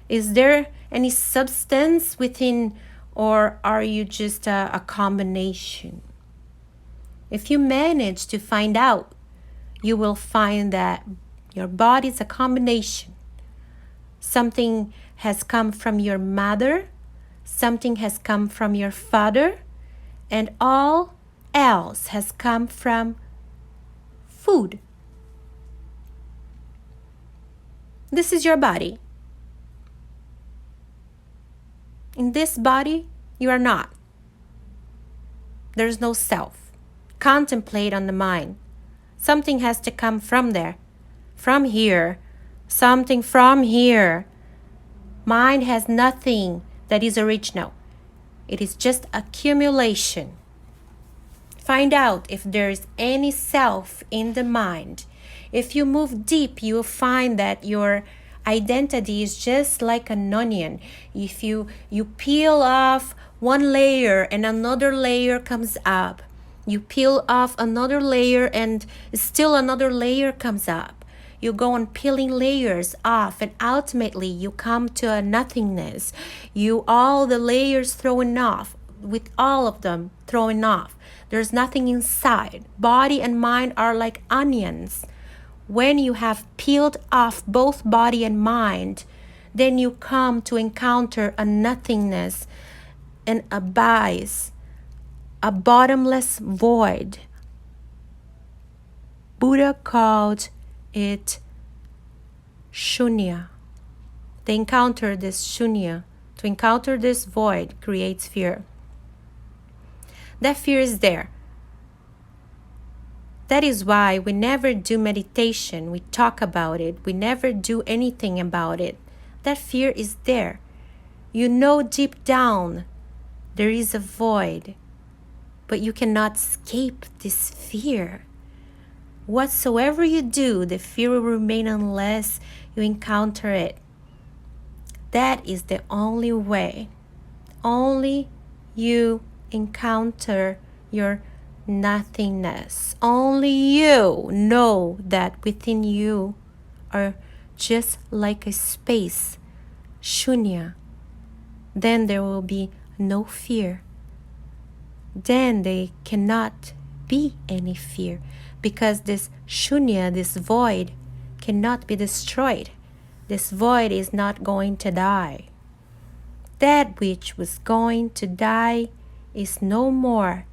[SPEAKER 1] Is there any substance within, or are you just a combination? If you manage to find out, you will find that your body is a combination. Something has come from your mother, something has come from your father, and all else has come from food. This is your body. In this body, you are not. There's no self. Contemplate on the mind. Something has to come from there. From here. Something from here. Mind has nothing that is original. It is just accumulation. Find out if there is any self in the mind. If you move deep, you will find that your identity is just like an onion. If you peel off one layer and another layer comes up. You peel off another layer and still another layer comes up. You go on peeling layers off and ultimately you come to a nothingness. All the layers thrown off, with all of them thrown off. There's nothing inside. Body and mind are like onions. When you have peeled off both body and mind, then you come to encounter a nothingness, an abyss, a bottomless void. Buddha called it shunya. They encounter this shunya. To encounter this void creates fear. That fear is there. That is why we never do meditation. We talk about it. We never do anything about it. That fear is there. You know deep down there is a void, but you cannot escape this fear. Whatsoever you do, the fear will remain unless you encounter it. That is the only way. Only you encounter your nothingness. Only you know that within you are just like a space, shunya. Then there will be no fear. Then there cannot be any fear, because this shunya, this void, cannot be destroyed. This void is not going to die. That which was going to die is no more.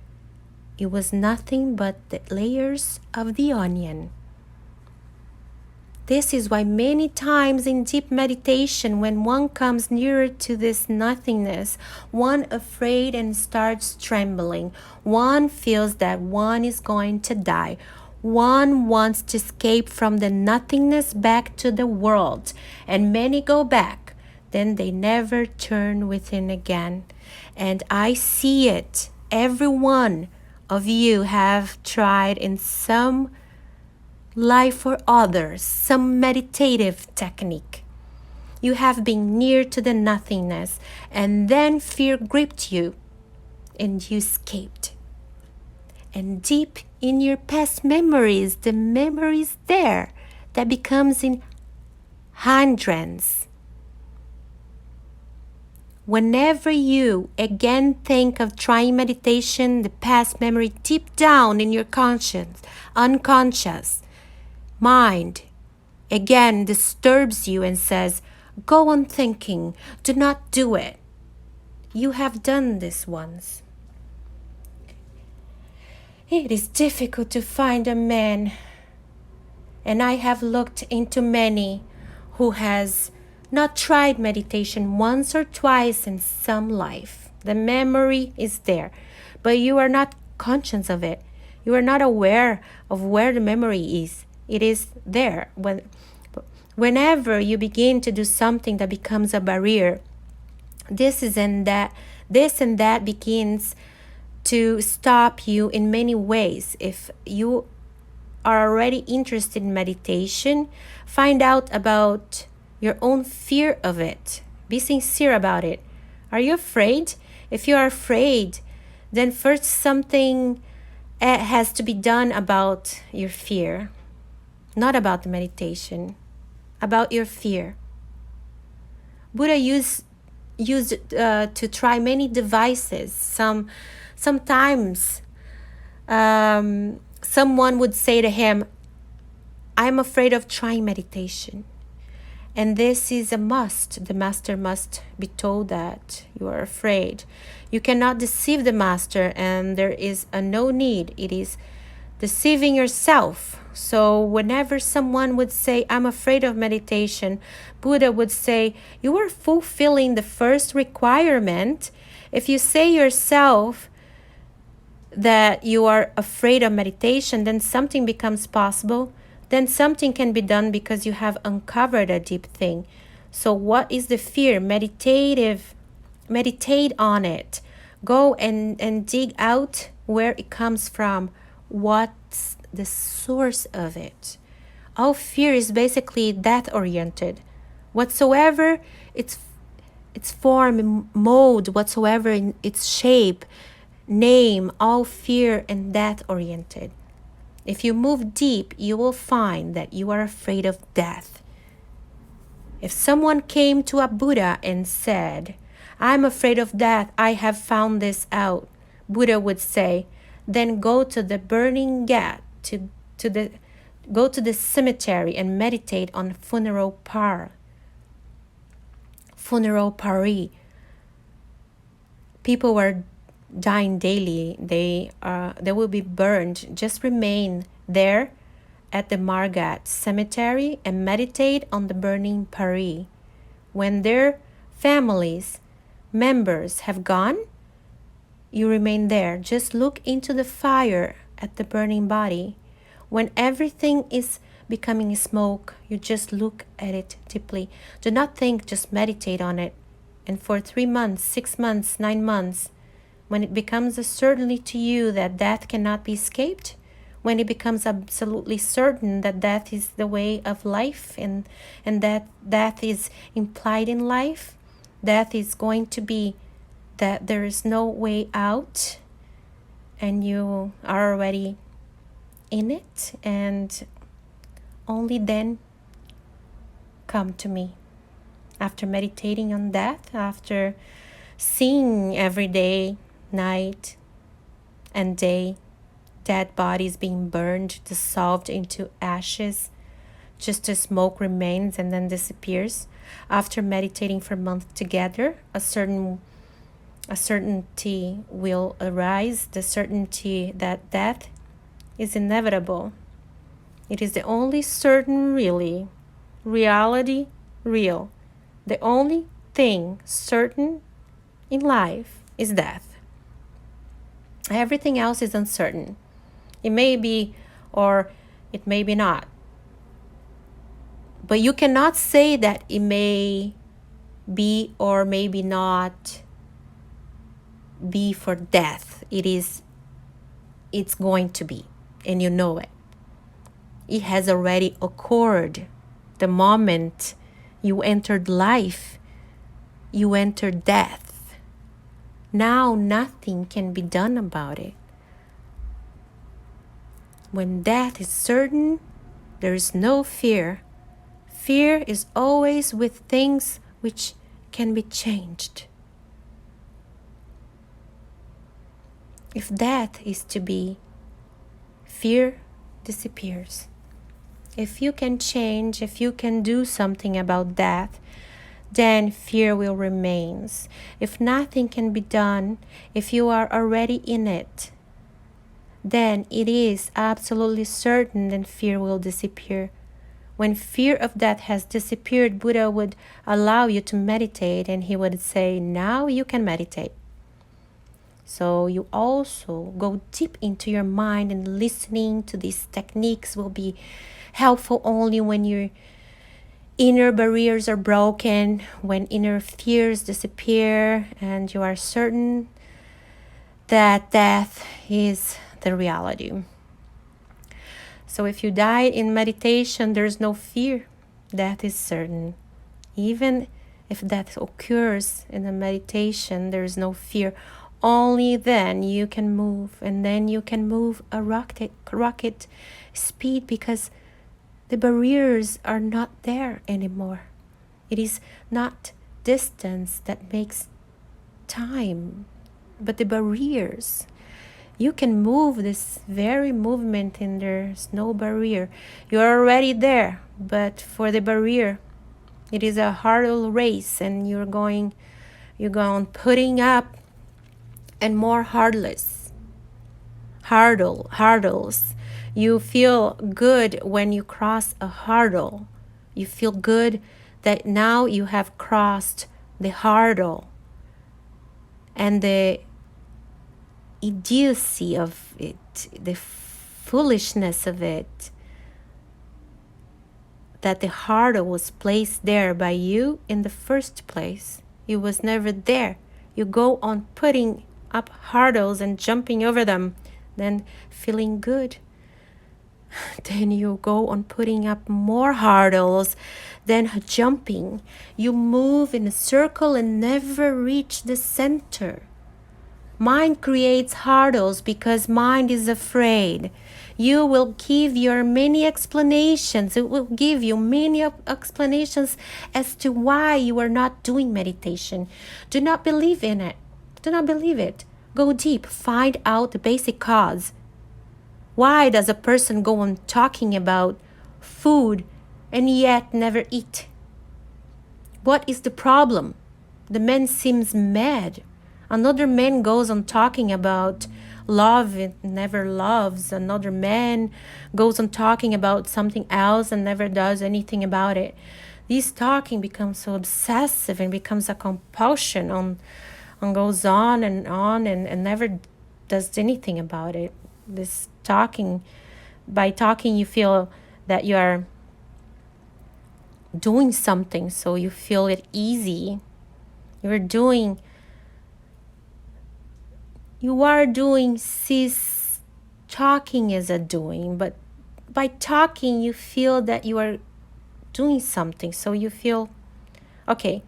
[SPEAKER 1] It was nothing but the layers of the onion. This is why many times in deep meditation, when one comes nearer to this nothingness, one afraid and starts trembling. One feels that one is going to die. One wants to escape from the nothingness back to the world. And many go back. Then they never turn within again. And I see it. Every one of you have tried in some life or others, some meditative technique. You have been near to the nothingness, and then fear gripped you, and you escaped. And deep in your past memories, the memory is there that becomes in hindrance. Whenever you again think of trying meditation, the past memory deep down in your conscience, unconscious mind, again disturbs you and says, go on thinking, do not do it. You have done this once. It is difficult to find a man, and I have looked into many who has not tried meditation once or twice in some life. The memory is there, but you are not conscious of it. You are not aware of where the memory is. It is there. Whenever you begin to do something that becomes a barrier, this and that begins to stop you in many ways. If you are already interested in meditation, find out about your own fear of it. Be sincere about it. Are you afraid? If you are afraid, then first something has to be done about your fear, not about the meditation, about your fear. Buddha used to try many devices. Sometimes someone would say to him, I'm afraid of trying meditation. And this is a must. The master must be told that you are afraid. You cannot deceive the master, and there is no need. It is deceiving yourself. So whenever someone would say, I'm afraid of meditation, Buddha would say, you are fulfilling the first requirement. If you say yourself that you are afraid of meditation, then something becomes possible. Then something can be done because you have uncovered a deep thing. So what is the fear? Meditate on it. Go and dig out where it comes from. What's the source of it? All fear is basically death-oriented. Whatsoever its form, mode, whatsoever in its shape, name, all fear and death-oriented. If you move deep, you will find that you are afraid of death. If someone came to a Buddha and said, I'm afraid of death, I have found this out, Buddha would say, then go to the burning ghat, go to the cemetery and meditate on funeral pari. People were dying daily. They will be burned. Just remain there at the Margat cemetery and meditate on the burning pari. When their families, members have gone, you remain there. Just look into the fire at the burning body. When everything is becoming smoke, you just look at it deeply. Do not think, just meditate on it. And for 3 months, 6 months, 9 months, when it becomes a certainty to you that death cannot be escaped, when it becomes absolutely certain that death is the way of life and that death is implied in life, death is going to be that there is no way out and you are already in it, and only then come to me. After meditating on death, after seeing every day, night and day, dead bodies being burned, dissolved into ashes, just as smoke remains and then disappears. After meditating for months together, a certainty will arise, the certainty that death is inevitable. It is the only certain reality real. The only thing certain in life is death. Everything else is uncertain. It may be or it may be not. But you cannot say that it may be or maybe not be for death. It's going to be, and you know it. It has already occurred. The moment you entered life, you entered death. Now nothing can be done about it. When death is certain, there is no fear. Fear is always with things which can be changed. If death is to be, fear disappears. If you can change, if you can do something about death, then fear will remain. If nothing can be done, if you are already in it, then it is absolutely certain that fear will disappear. When fear of death has disappeared, Buddha would allow you to meditate, and he would say, now you can meditate. So you also go deep into your mind, and listening to these techniques will be helpful only when your inner barriers are broken, when inner fears disappear, and you are certain that death is the reality. So if you die in meditation, there's no fear. Death is certain. Even if death occurs in the meditation, there's no fear. Only then you can move, and then you can move a rocket speed, because the barriers are not there anymore. It is not distance that makes time, but the barriers. You can move this very movement and there's no barrier. You're already there, but for the barrier, it is a hurdle race, and you're going putting up and more hurdles. You feel good when you cross a hurdle. You feel good that now you have crossed the hurdle. And the idiocy of it, the foolishness of it, that the hurdle was placed there by you in the first place. It was never there. You go on putting up hurdles and jumping over them, then feeling good. Then you go on putting up more hurdles, then jumping. You move in a circle and never reach the center. Mind creates hurdles because mind is afraid. You will give your many explanations. It will give you many explanations as to why you are not doing meditation. Do not believe in it. Do not believe it. Go deep. Find out the basic cause. Why does a person go on talking about food and yet never eat? What is the problem? The man seems mad. Another man goes on talking about love and never loves. Another man goes on talking about something else and never does anything about it. This talking becomes so obsessive and becomes a compulsion and goes on and never does anything about it. This talking, by talking you feel that you are doing something, so you feel it easy. You are doing sees talking as a doing, but by talking you feel that you are doing something, so you feel okay,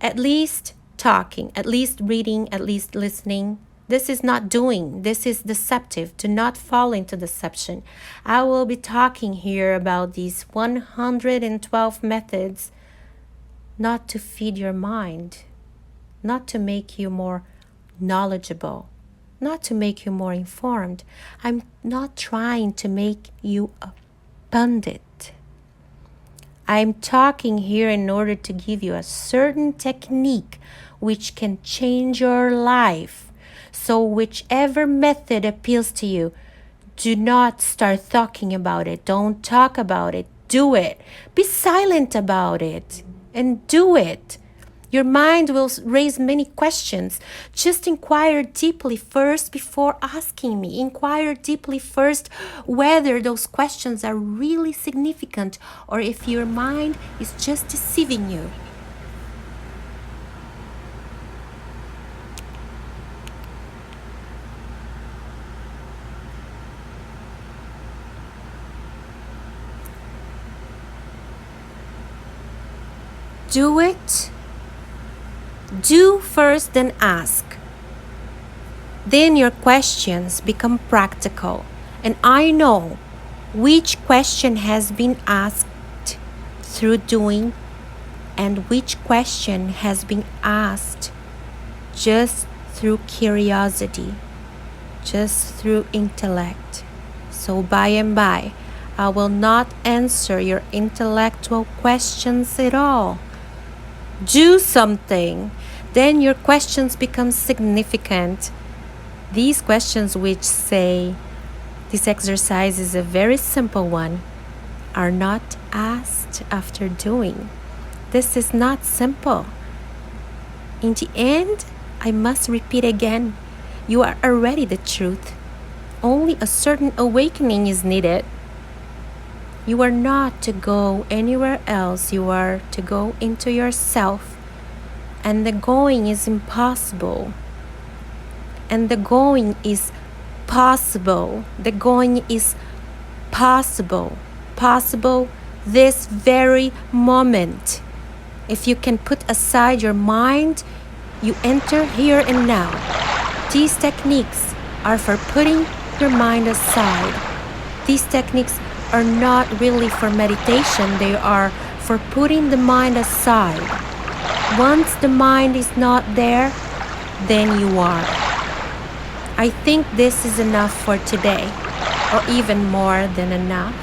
[SPEAKER 1] at least talking, at least reading, at least listening. This is not doing. This is deceptive. Do not fall into deception. I will be talking here about these 112 methods, not to feed your mind, not to make you more knowledgeable, not to make you more informed. I'm not trying to make you a pundit. I'm talking here in order to give you a certain technique which can change your life. So whichever method appeals to you, do not start talking about it. Don't talk about it. Do it. Be silent about it and do it. Your mind will raise many questions. Just inquire deeply first before asking me. Inquire deeply first whether those questions are really significant or if your mind is just deceiving you. Do it. Do first, then ask. Then your questions become practical. And I know which question has been asked through doing and which question has been asked just through curiosity, just through intellect. So by and by, I will not answer your intellectual questions at all. Do something, then your questions become significant. These questions which say, this exercise is a very simple one, are not asked after doing. This is not simple. In the end, I must repeat again, you are already the truth. Only a certain awakening is needed. You are not to go anywhere else. You are to go into yourself. And the going is impossible. And the going is possible. The going is possible. Possible this very moment. If you can put aside your mind, you enter here and now. These techniques are for putting your mind aside. These techniques are not really for meditation. They are for putting the mind aside. Once the mind is not there, then you are. I think this is enough for today, or even more than enough.